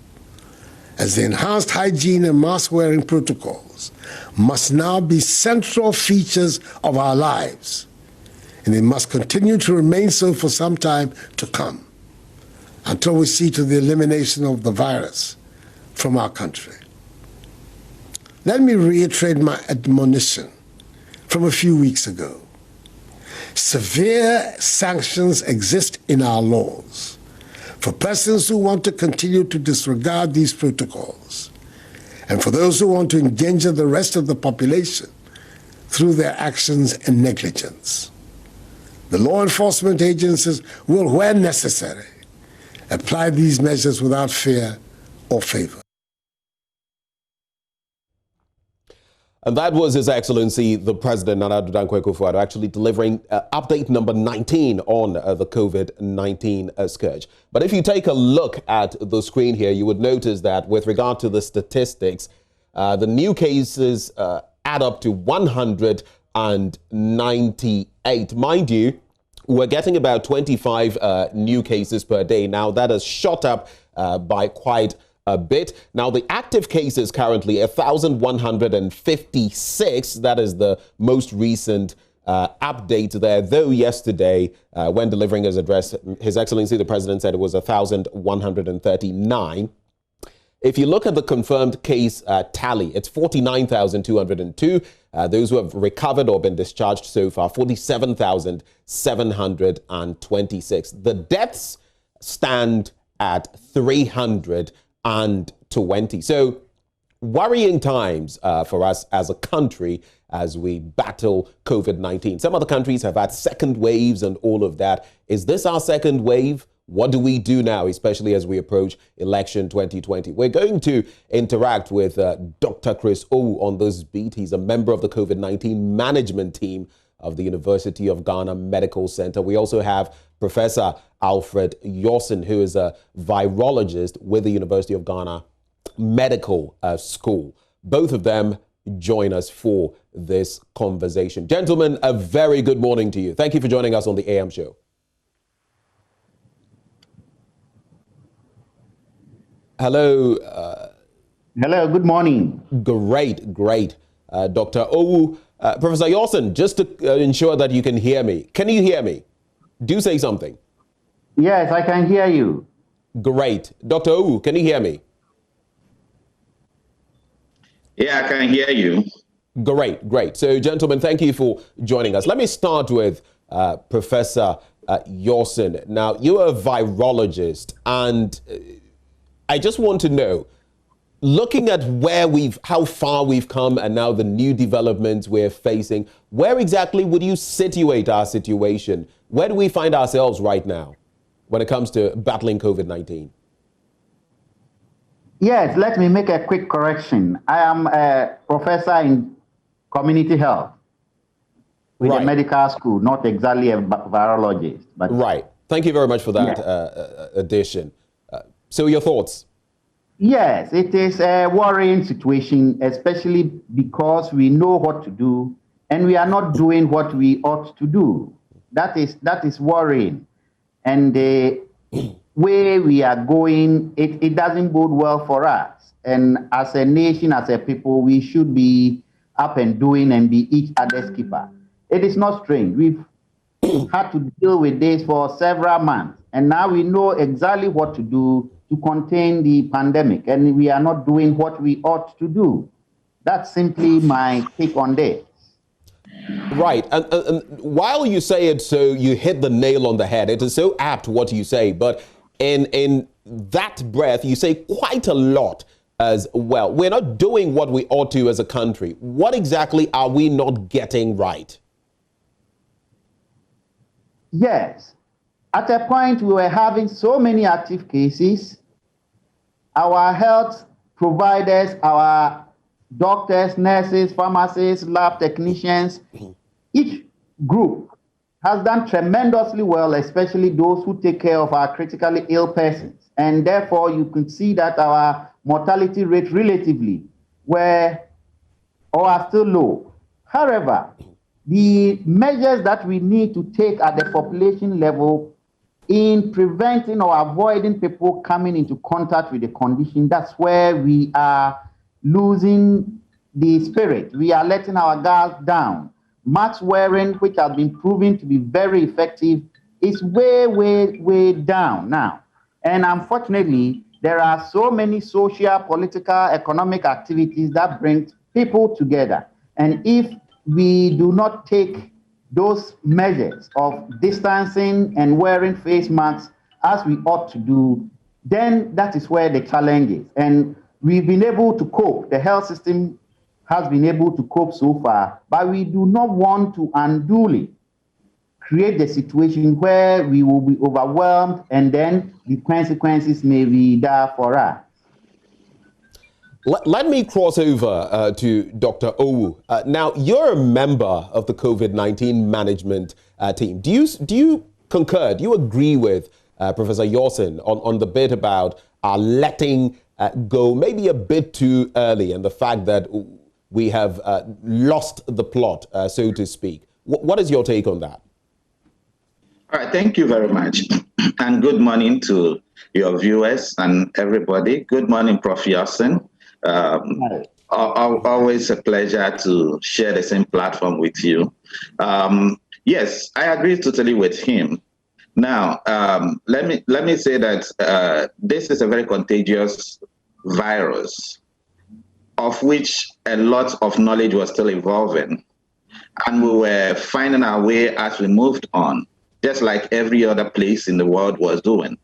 as the enhanced hygiene and mask-wearing protocols must now be central features of our lives, and they must continue to remain so for some time to come, until we see to the elimination of the virus from our country. Let me reiterate my admonition from a few weeks ago. Severe sanctions exist in our laws for persons who want to continue to disregard these protocols, and for those who want to endanger the rest of the population through their actions and negligence. The law enforcement agencies will, where necessary, apply these measures without fear or favor. And that was His Excellency, the President, Nana Addo Dankwa Akufo-Addo, actually delivering update number 19 on the COVID-19 scourge. But if you take a look at the screen here, you would notice that with regard to the statistics, the new cases add up to 198. Mind you, we're getting about 25 new cases per day. Now, that has shot up by quite a bit. Now, the active cases currently 1,156. That is the most recent update there. Though yesterday, when delivering his address, His Excellency the President said it was 1,139. If you look at the confirmed case tally, it's 49,202. Those who have recovered or been discharged so far, 47,726. The deaths stand at 320. So worrying times for us as a country as we battle COVID-19. Some other countries have had second waves and all of that. Is this our second wave? What do we do now, especially as we approach election 2020? We're going to interact with Dr. Chris Owu on this beat. He's a member of the COVID-19 management team of the University of Ghana Medical Center. We also have Professor Alfred Yorson, who is a virologist with the University of Ghana Medical School. Both of them join us for this conversation. Gentlemen, a very good morning to you. Thank you for joining us on the AM show. Hello. Hello, good morning. Great. Dr. Owu, Professor Yorson, just to ensure that you can hear me. Can you hear me? Do say something. Yes, I can hear you. Great. Dr. Owu, can you hear me? Yeah, I can hear you. Great. So, gentlemen, thank you for joining us. Let me start with Professor Yorson. Now, you're a virologist, and I just want to know, looking at how far we've come and now the new developments we're facing, where exactly would you situate our situation? Where do we find ourselves right now when it comes to battling COVID-19? Yes, let me make a quick correction. I am a professor in community health with a medical school, not exactly a virologist. But right. Thank you very much for that addition. So your thoughts? Yes, it is a worrying situation, especially because we know what to do and we are not doing what we ought to do. That is worrying. And the way we are going, it doesn't bode well for us. And as a nation, as a people, we should be up and doing and be each other's keeper. It is not strange. We've had to deal with this for several months, and now we know exactly what to do to contain the pandemic, and we are not doing what we ought to do. That's simply my take on this. Right. And while you say it so, you hit the nail on the head. It is so apt what you say, but in that breath, you say quite a lot as well. We're not doing what we ought to as a country. What exactly are we not getting right? Yes. At a point, we were having so many active cases. Our health providers, our doctors, nurses, pharmacists, lab technicians, each group has done tremendously well, especially those who take care of our critically ill persons. And therefore, you can see that our mortality rate relatively were or are still low. However, the measures that we need to take at the population level in preventing or avoiding people coming into contact with the condition, that's where we are losing the spirit. We are letting our guards down. Mask wearing, which has been proven to be very effective, is way down now. And unfortunately, there are so many social, political, economic activities that bring people together. And if we do not take those measures of distancing and wearing face masks as we ought to do, then that is where the challenge is. And we've been able to cope. The health system has been able to cope so far, but we do not want to unduly create the situation where we will be overwhelmed and then the consequences may be there for us. Let me cross over to Dr. Owu. Now, you're a member of the COVID-19 management team. Do you concur, do you agree with Professor Yorson on the bit about letting go maybe a bit too early and the fact that we have lost the plot, so to speak? What is your take on that? All right, thank you very much. And good morning to your viewers and everybody. Good morning, Prof. Yorson. Always a pleasure to share the same platform with you. Yes, I agree totally with him. Now, let me say that this is a very contagious virus, of which a lot of knowledge was still evolving, and we were finding our way as we moved on, just like every other place in the world was doing.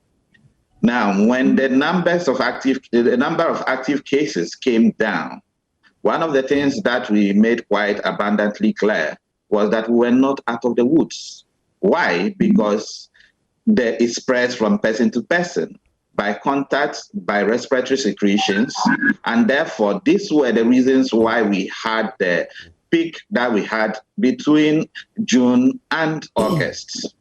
Now, when the number of active cases came down, one of the things that we made quite abundantly clear was that we were not out of the woods. Why? Because it spreads from person to person, by contact, by respiratory secretions, and therefore these were the reasons why we had the peak that we had between June and August.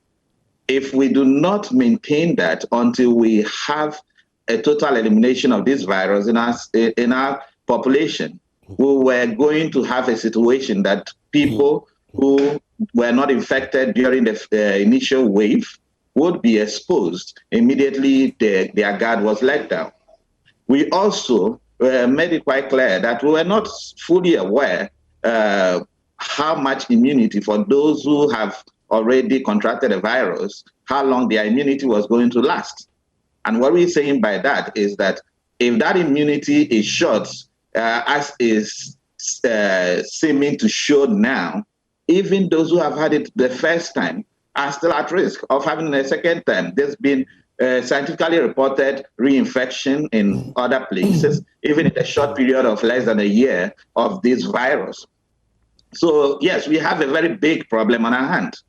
If we do not maintain that until we have a total elimination of this virus in our population, we were going to have a situation that people who were not infected during the initial wave would be exposed immediately their guard was let down. We also made it quite clear that we were not fully aware how much immunity for those who have already contracted a virus, how long their immunity was going to last. And what we're saying by that is that if that immunity is short, as is seeming to show now, even those who have had it the first time are still at risk of having it a second time. There's been scientifically reported reinfection in other places, even in a short period of less than a year of this virus. So yes, we have a very big problem on our hands.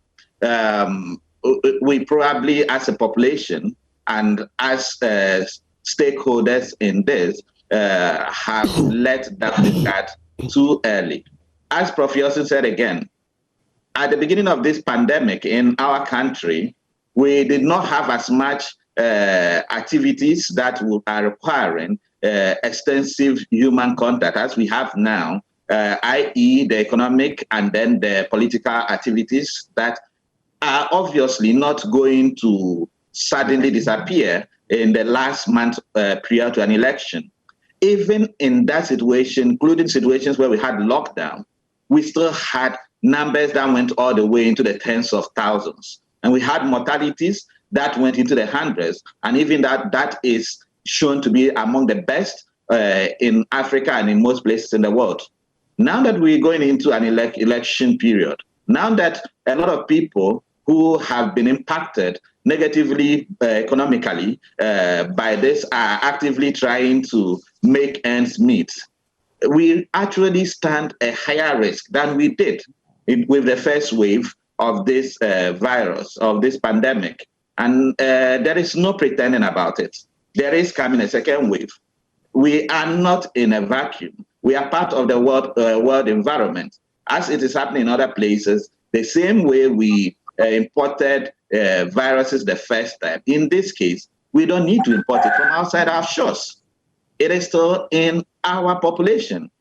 We probably, as a population and as stakeholders in this, have let down the guard too early. As Prof. Yorson said again, at the beginning of this pandemic in our country, we did not have as much activities that are requiring extensive human contact as we have now, i.e. the economic and then the political activities that are obviously not going to suddenly disappear in the last month prior to an election. Even in that situation, including situations where we had lockdown, we still had numbers that went all the way into the tens of thousands. And we had mortalities that went into the hundreds. And even that is shown to be among the best in Africa and in most places in the world. Now that we're going into an election period, now that a lot of people who have been impacted negatively economically by this are actively trying to make ends meet, we actually stand a higher risk than we did with the first wave of this virus, of this pandemic. And there is no pretending about it. There is coming a second wave. We are not in a vacuum. We are part of the world environment. As it is happening in other places, the same way we imported viruses the first time. In this case, we don't need to import it from outside our shores. It is still in our population.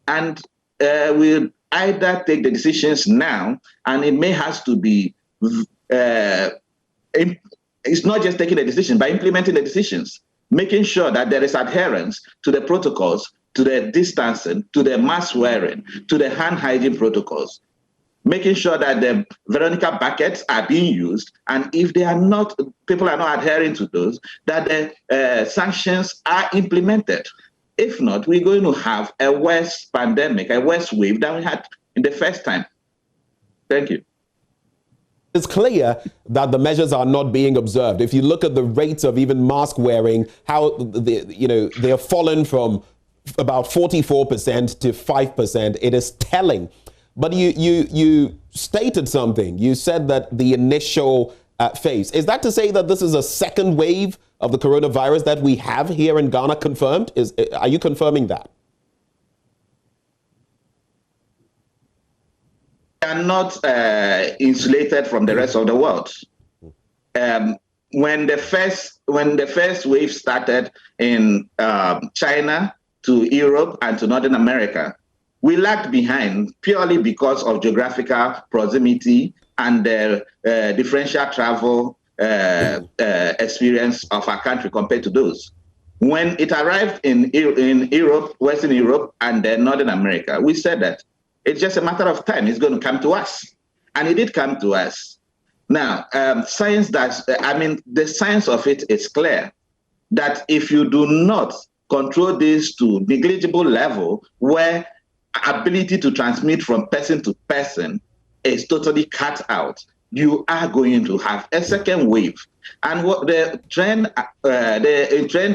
And we'll either take the decisions now, and it may have to be, it's not just taking the decision, but implementing the decisions, making sure that there is adherence to the protocols, to the distancing, to the mask wearing, to the hand hygiene protocols, making sure that the Veronica buckets are being used, and if they are not, people are not adhering to those, that the sanctions are implemented. If not, we're going to have a worse pandemic, a worse wave than we had in the first time. Thank you. It's clear that the measures are not being observed. If you look at the rates of even mask wearing, how they have fallen from about 44% to 5%. It is telling. But you stated something. You said that the initial phase, is that to say that this is a second wave of the coronavirus that we have here in Ghana confirmed? Are you confirming that? We are not insulated from the rest of the world. When the first wave started in China to Europe and to Northern America, we lagged behind purely because of geographical proximity and the differential travel experience of our country compared to those. When it arrived in Europe, Western Europe, and then Northern America, we said that it's just a matter of time. It's going to come to us. And it did come to us. Now, the science of it is clear that if you do not control this to negligible level where ability to transmit from person to person is totally cut out, you are going to have a second wave. And what the trend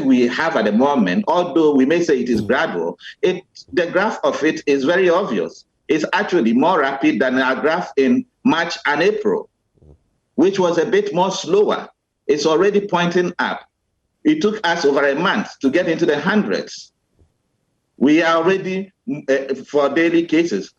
we have at the moment, although we may say it is gradual, the graph of it is very obvious. It's actually more rapid than our graph in March and April, which was a bit more slower. It's already pointing up. It took us over a month to get into the hundreds. We are already, for daily cases,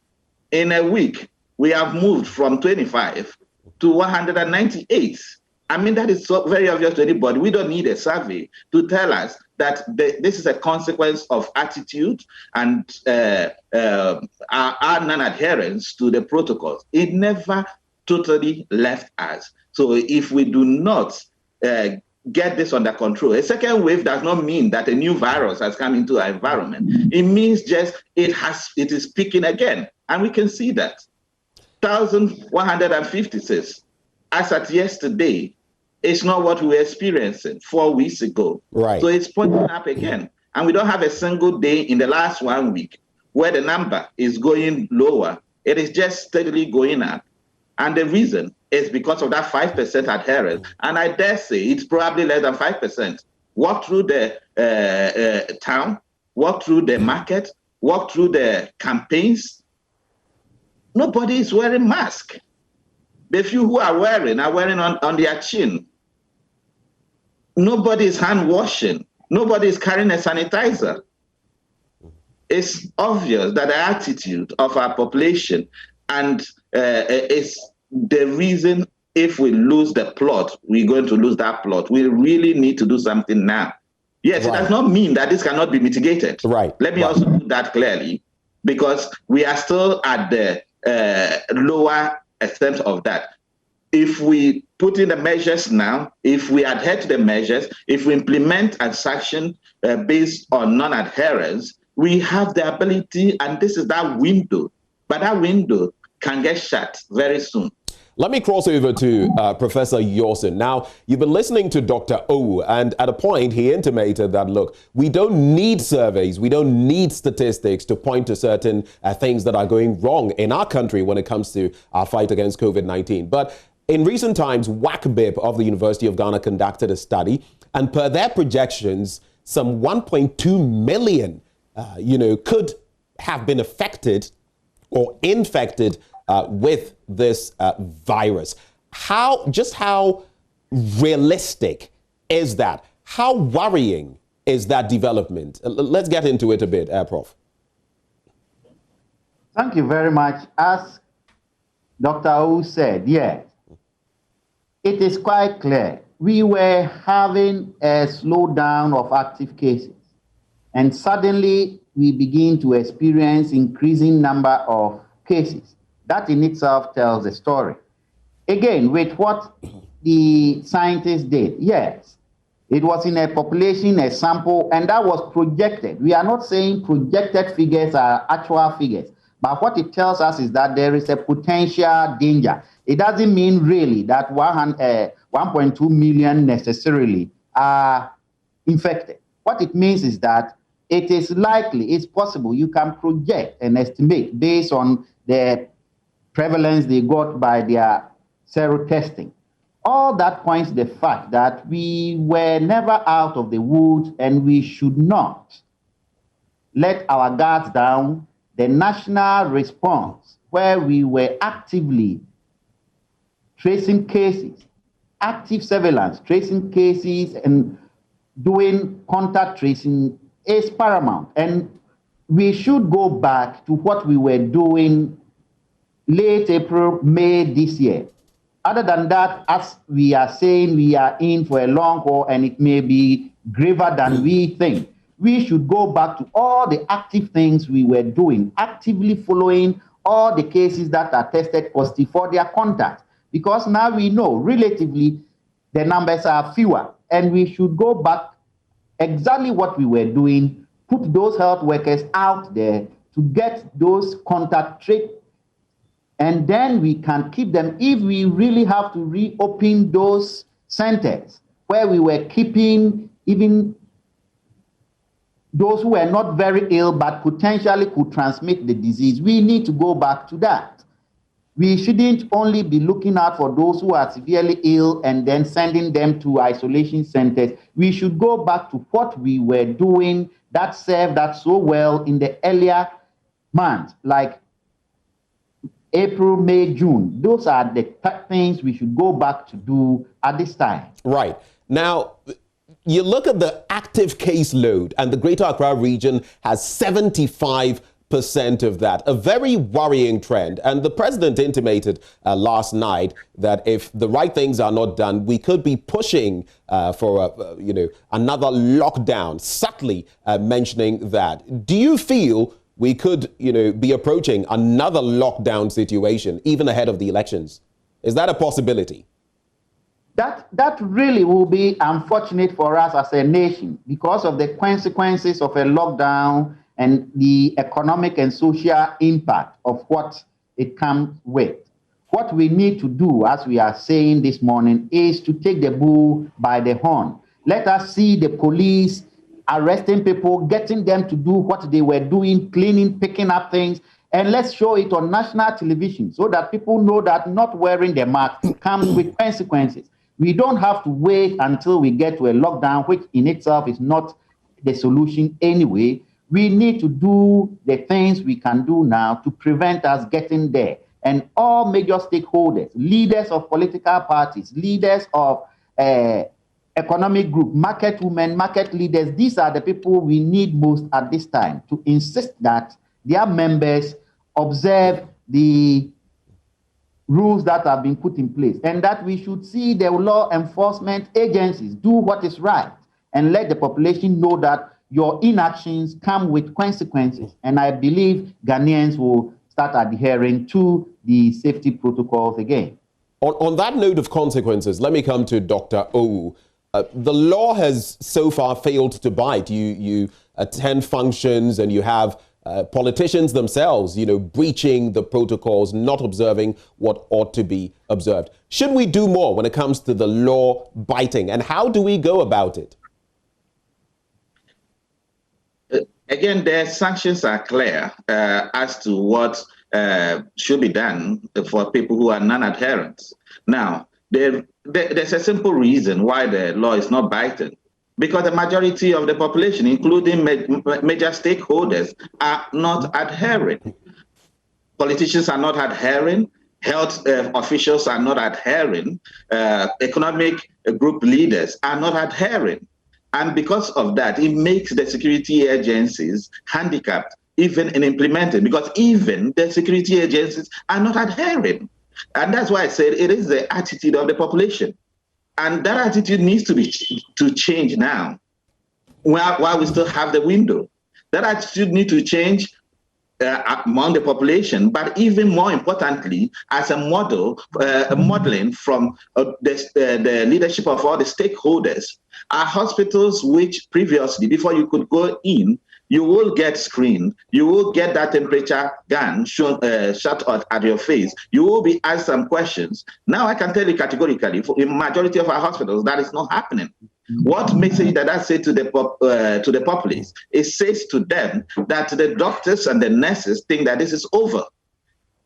in a week, we have moved from 25 to 198. I mean, that is so very obvious to anybody. We don't need a survey to tell us that this is a consequence of attitude and our non-adherence to the protocols. It never totally left us. So if we do not get this under control, a second wave does not mean that a new virus has come into our environment. It means just it is peaking again. And we can see that. 1,156 as at yesterday. It's not what we were experiencing 4 weeks ago. Right. So it's pointing up again. And we don't have a single day in the last 1 week where the number is going lower. It is just steadily going up. And the reason is because of that 5% adherence. And I dare say it's probably less than 5%. Walk through the town, walk through the market, walk through the campaigns. Nobody is wearing masks. The few who are wearing on their chin. Nobody is hand washing. Nobody is carrying a sanitizer. It's obvious that the attitude of our population and is the reason if we lose the plot, we're going to lose that plot. We really need to do something now. Yes, It does not mean that this cannot be mitigated. Right. Let me also put that clearly, because we are still at the lower extent of that. If we put in the measures now, if we adhere to the measures, if we implement and sanction based on non-adherence, we have the ability, and this is that window, but that window can get shut very soon. Let me cross over to Professor Yorson. Now, you've been listening to Dr. O, and at a point he intimated that, look, we don't need surveys, we don't need statistics to point to certain things that are going wrong in our country when it comes to our fight against COVID-19. But in recent times, WACBIP of the University of Ghana conducted a study, and per their projections, some 1.2 million, could have been affected or infected with this virus. How realistic is that? How worrying is that development? Let's get into it a bit, Prof. Thank you very much. As Dr. O said, yeah, it is quite clear. We were having a slowdown of active cases, and suddenly we begin to experience increasing number of cases. That in itself tells a story. Again, with what the scientists did, yes, it was in a population, a sample, and that was projected. We are not saying projected figures are actual figures, but what it tells us is that there is a potential danger. It doesn't mean really that 1.2 million necessarily are infected. What it means is that it is likely, it's possible, you can project and estimate based on the prevalence they got by their serotesting. All that points to the fact that we were never out of the woods, and we should not let our guards down. The national response, where we were actively tracing cases, active surveillance, tracing cases, and doing contact tracing is paramount. And we should go back to what we were doing late April, May this year. Other than that, as we are saying, we are in for a long haul, and it may be graver than we think. We should go back to all the active things we were doing, actively following all the cases that are tested positive for their contact. Because now we know, relatively, the numbers are fewer, and we should go back exactly what we were doing, put those health workers out there to get those contact traced, and then we can keep them if we really have to reopen those centers where we were keeping even those who were not very ill but potentially could transmit the disease. We need to go back to that. We shouldn't only be looking out for those who are severely ill and then sending them to isolation centers. We should go back to what we were doing that served us so well in the earlier months, like April, May, June. Those are the things we should go back to do at this time. Right. Now, you look at the active caseload, and the Greater Accra region has 75% of that, a very worrying trend. And the president intimated last night that if the right things are not done, we could be pushing for another lockdown, subtly mentioning that. Do you feel we could be approaching another lockdown situation even ahead of the elections? Is that a possibility? That really will be unfortunate for us as a nation because of the consequences of a lockdown and the economic and social impact of what it comes with. What we need to do, as we are saying this morning, is to take the bull by the horn. Let us see the police arresting people, getting them to do what they were doing, cleaning, picking up things, and let's show it on national television so that people know that not wearing the mask comes with consequences. We don't have to wait until we get to a lockdown, which in itself is not the solution anyway. We need to do the things we can do now to prevent us getting there. And all major stakeholders, leaders of political parties, leaders of economic group, market women, market leaders, these are the people we need most at this time to insist that their members observe the rules that have been put in place, and that we should see the law enforcement agencies do what is right and let the population know that your inactions come with consequences. And I believe Ghanaians will start adhering to the safety protocols again. On that note of consequences, let me come to Dr. Owu. The law has so far failed to bite. You attend functions and you have politicians themselves, breaching the protocols, not observing what ought to be observed. Should we do more when it comes to the law biting? And how do we go about it? Again, the sanctions are clear as to what should be done for people who are non-adherents. Now, there's a simple reason why the law is not biting. Because the majority of the population, including major stakeholders, are not adhering. Politicians are not adhering. Health officials are not adhering. Economic group leaders are not adhering. And because of that, it makes the security agencies handicapped, even in implementing, because even the security agencies are not adhering. And that's why I said it is the attitude of the population. And that attitude needs to change now, while we still have the window. That attitude needs to change among the population, but even more importantly, as a model, modeling from the leadership of all the stakeholders. Our hospitals, which previously, before you could go in, you will get screened, you will get that temperature gun shot at your face, you will be asked some questions. Now I can tell you categorically, in majority of our hospitals, that is not happening. What message that I say to the populace? It says to them that the doctors and the nurses think that this is over.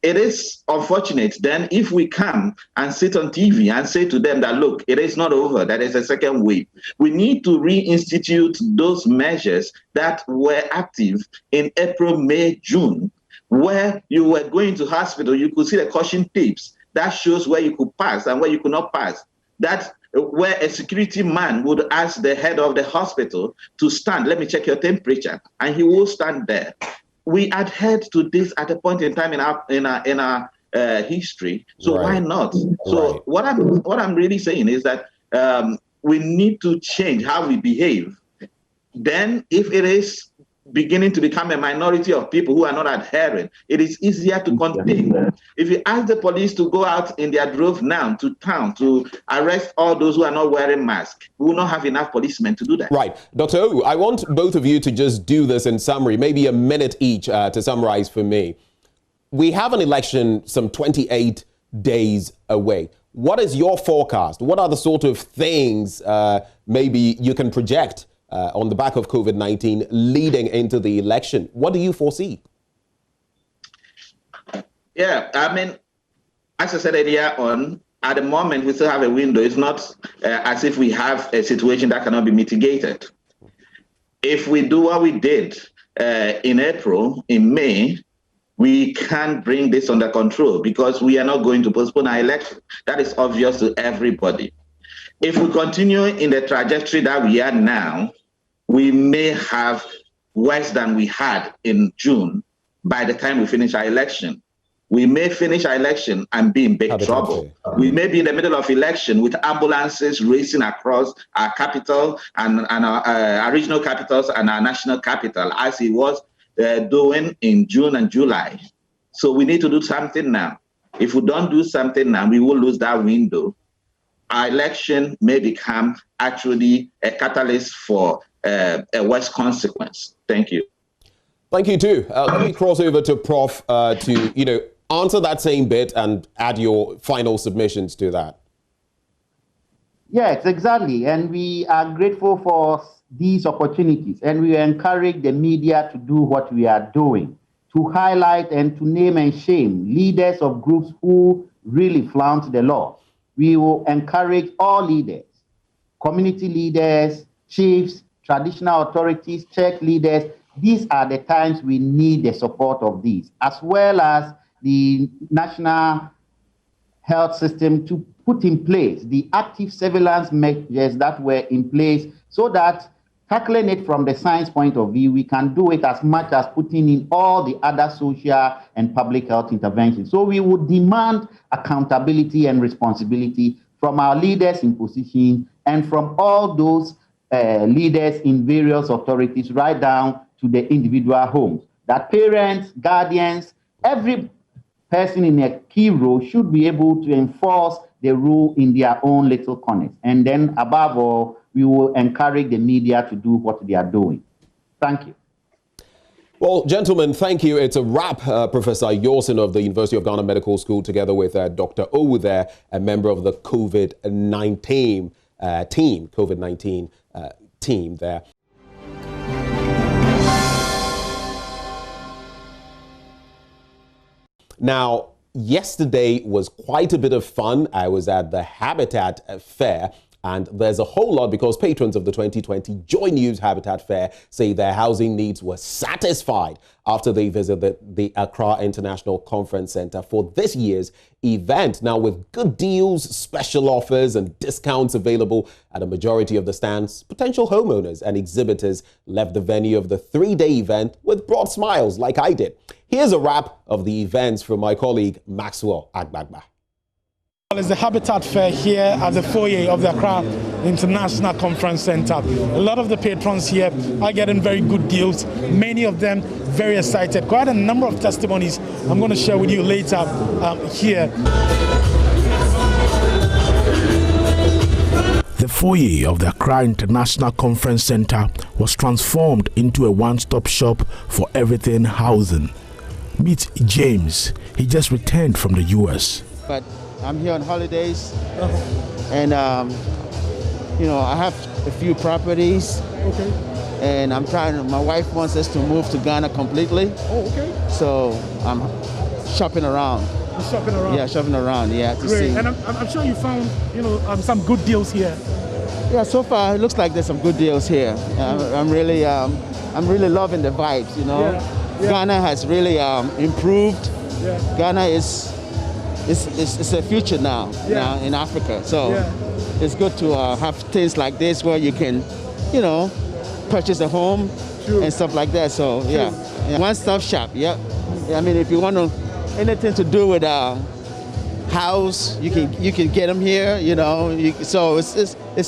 It is unfortunate then if we come and sit on TV and say to them that, look, it is not over, there is a second wave. We need to reinstitute those measures that were active in April, May, June, where you were going to hospital, you could see the caution tapes that shows where you could pass and where you could not pass. That where a security man would ask the head of the hospital to stand, let me check your temperature, and he will stand there. We adhered to this at a point in time in our history, so why not? So what I'm really saying is that we need to change how we behave. Then, if it is beginning to become a minority of people who are not adhering, it is easier to contain. If you ask the police to go out in their drove now to town to arrest all those who are not wearing masks, we will not have enough policemen to do that. Right. Dr. Owu, I want both of you to just do this in summary, maybe a minute each to summarize for me. We have an election some 28 days away. What is your forecast? What are the sort of things maybe you can project on the back of COVID-19 leading into the election? What do you foresee? Yeah, I mean, as I said earlier on, at the moment we still have a window. It's not as if we have a situation that cannot be mitigated. If we do what we did in April, in May, we can bring this under control because we are not going to postpone our election. That is obvious to everybody. If we continue in the trajectory that we are now, we may have worse than we had in June by the time we finish our election. We may finish our election and be in big trouble. We may be in the middle of election with ambulances racing across our capital and our regional capitals and our national capital, as it was doing in June and July. So we need to do something now. If we don't do something now, we will lose that window. Our election may become actually a catalyst for a worse consequence. Thank you. Thank you too. Let me cross over to Prof to answer that same bit and add your final submissions to that. Yes, exactly. And we are grateful for these opportunities, and we encourage the media to do what we are doing, to highlight and to name and shame leaders of groups who really flout the law. We will encourage all leaders, community leaders, chiefs, traditional authorities, church leaders. These are the times we need the support of these, as well as the national health system to put in place the active surveillance measures that were in place so that tackling it from the science point of view, we can do it as much as putting in all the other social and public health interventions. So we would demand accountability and responsibility from our leaders in position and from all those leaders in various authorities right down to the individual homes, that parents, guardians, every person in a key role should be able to enforce the rule in their own little corners. And then above all, we will encourage the media to do what they are doing. Thank you. Well, gentlemen, thank you. It's a wrap. Professor Yorson of the University of Ghana Medical School, together with Dr. Owu there, a member of the COVID-19 team there. Now, yesterday was quite a bit of fun. I was at the Habitat Fair, and there's a whole lot because patrons of the 2020 Joy News Habitat Fair say their housing needs were satisfied after they visited the Accra International Conference Center for this year's event. Now, with good deals, special offers, and discounts available at a majority of the stands, potential homeowners and exhibitors left the venue of the three-day event with broad smiles like I did. Here's a wrap of the events from my colleague Maxwell Agbagba. It's the Habitat Fair here at the foyer of the Accra International Conference Center. A lot of the patrons here are getting very good deals, many of them very excited. Quite a number of testimonies I'm going to share with you later here. The foyer of the Accra International Conference Center was transformed into a one-stop shop for everything housing. Meet James. He just returned from the US. But I'm here on holidays, and you know, I have a few properties. Okay. And I'm trying. My wife wants us to move to Ghana completely. Oh, okay. So I'm shopping around. You're shopping around. Yeah, shopping around. Yeah, to Great. see. And I'm sure you found, you know, some good deals here. Yeah, so far it looks like there's some good deals here. I'm really loving the vibes. You know, Ghana has really improved. Yeah. Ghana is it's a future now in Africa. So it's good to have things like this where you can, you know, purchase a home and stuff like that. So yeah. One-stop shop. Yeah. I mean, if you want anything to do with house, you can get them here. You know, so it's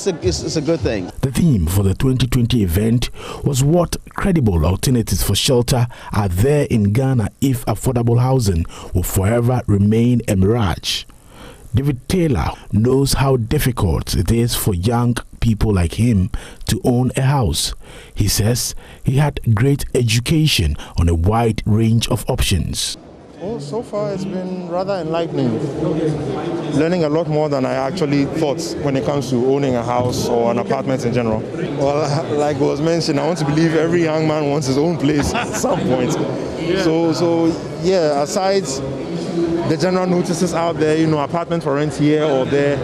a good thing. The theme for the 2020 event was what credible alternatives for shelter are there in Ghana if affordable housing will forever remain a mirage. David Taylor knows how difficult it is for young people like him to own a house. He says he had great education on a wide range of options. Well, so far it's been rather enlightening. Learning a lot more than I actually thought when it comes to owning a house or an apartment in general. Well, like was mentioned, I want to believe every young man wants his own place at some point. So yeah, aside the general notices out there, you know, apartment for rent here or there,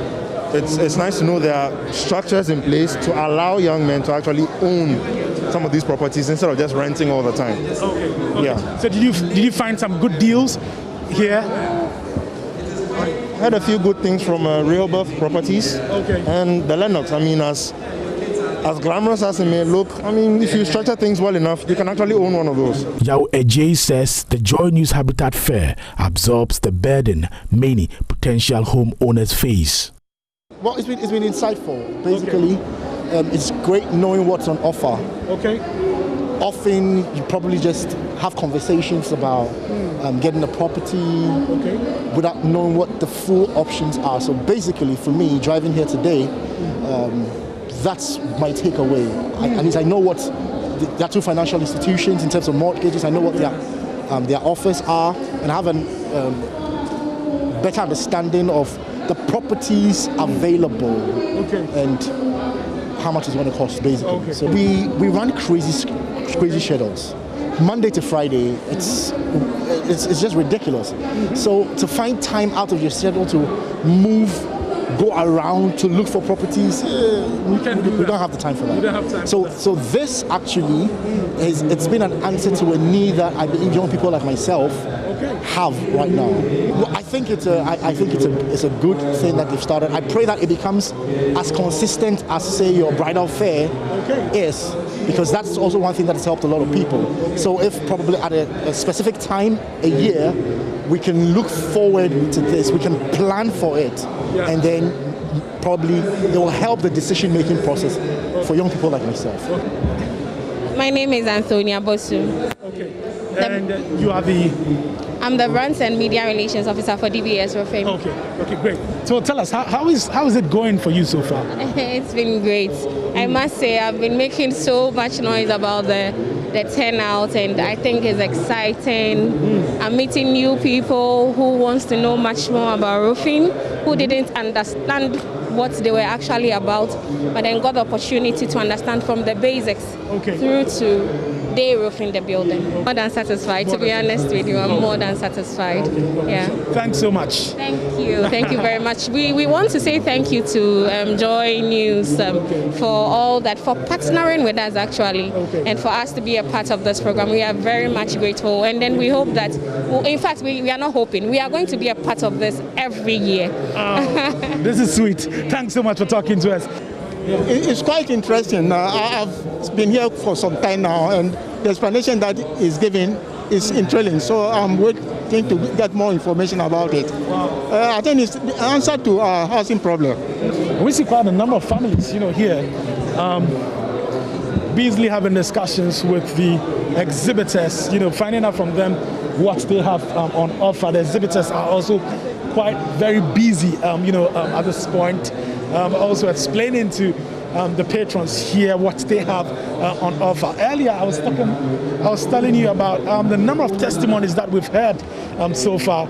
it's nice to know there are structures in place to allow young men to actually own some of these properties instead of just renting all the time. Okay. Yeah. So did you find some good deals here? I had a few good things from Rehoboth Properties and the Lennox. I mean, as glamorous as it may look, I mean, if you structure things well enough, you can actually own one of those. Yao Ejay says the Joy News Habitat Fair absorbs the burden many potential homeowners face. Well, it's been insightful. Basically, it's great knowing what's on offer. Okay. Often you probably just have conversations about getting a property without knowing what the full options are. So basically, for me, driving here today, that's my takeaway. At least I know what there are two financial institutions in terms of mortgages. I know what their offers are, and I have a better understanding of the properties available and how much it's going to cost, basically. Okay. So we run crazy schedules. Monday to Friday, it's just ridiculous. So to find time out of your schedule to move, go around to look for properties, we don't have the time for that. You don't have time. So this actually it's been an answer to a need that I believe young people like myself have right now. Well, I think it's a good thing that they've started. I pray that it becomes as consistent as, say, your bridal fair is, because that's also one thing that has helped a lot of people. So if probably at a specific time a year, we can look forward to this, we can plan for it, and then probably it will help the decision-making process for young people like myself. My name is Antonia Bosu. Okay. And you are I'm the Brands and Media Relations Officer for DBS Roofing. Okay, great. So tell us, how is it going for you so far? It's been great. I must say I've been making so much noise about the turnout, and I think it's exciting. I'm meeting new people who wants to know much more about roofing, who didn't understand what they were actually about, but then got the opportunity to understand from the basics through to day roofing the building. More than satisfied, to be honest with you. I'm more than satisfied. Yeah. Thanks so much. Thank you. Thank you very much. We want to say thank you to Joy News for all that, for partnering with us actually, and for us to be a part of this program. We are very much grateful, and then we hope that, in fact, we are not hoping, we are going to be a part of this every year. This is sweet. Thanks so much for talking to us. It's quite interesting. I've been here for some time now, and the explanation that is given is intriguing. So I'm think, to get more information about it. I think it's the answer to our housing problem. We see quite a number of families, here, busily having discussions with the exhibitors, finding out from them what they have on offer. The exhibitors are also quite very busy, at this point, also explaining to the patrons here what they have on offer. Earlier, I was telling you about the number of testimonies that we've heard so far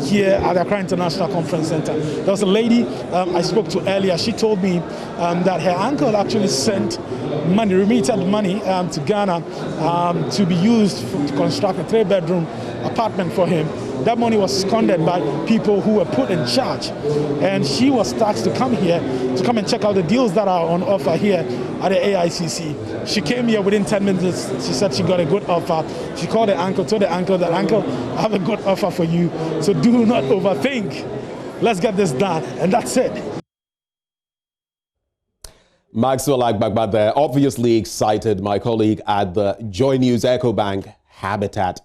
here at the Accra International Conference Center. There was a lady I spoke to earlier. She told me that her uncle actually sent money, remitted money to Ghana to be used to construct a 3-bedroom apartment for him. That money was squandered by people who were put in charge. And she was tasked to come here, to come and check out the deals that are on offer here at the AICC. She came here within 10 minutes. She said she got a good offer. She called the uncle, told the uncle that, "Uncle, I have a good offer for you. So do not overthink. Let's get this done." And that's it. Maxwell Agbagba there, obviously excited, my colleague at the Joy News EcoBank Habitat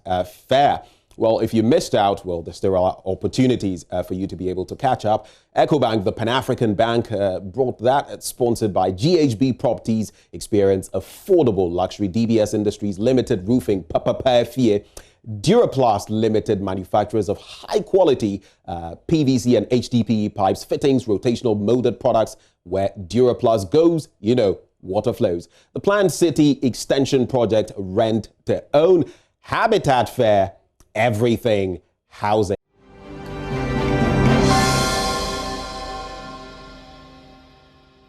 Fair. Well, if you missed out, well, there still are opportunities for you to be able to catch up. EcoBank, the Pan-African bank, brought that, sponsored by GHB Properties. Experience affordable luxury. DBS Industries Limited Roofing, Papapafie. Duraplast Limited, manufacturers of high-quality PVC and HDPE pipes, fittings, rotational molded products. Where Duraplast goes, water flows. The planned city extension project, rent to own. Habitat Fair, everything housing.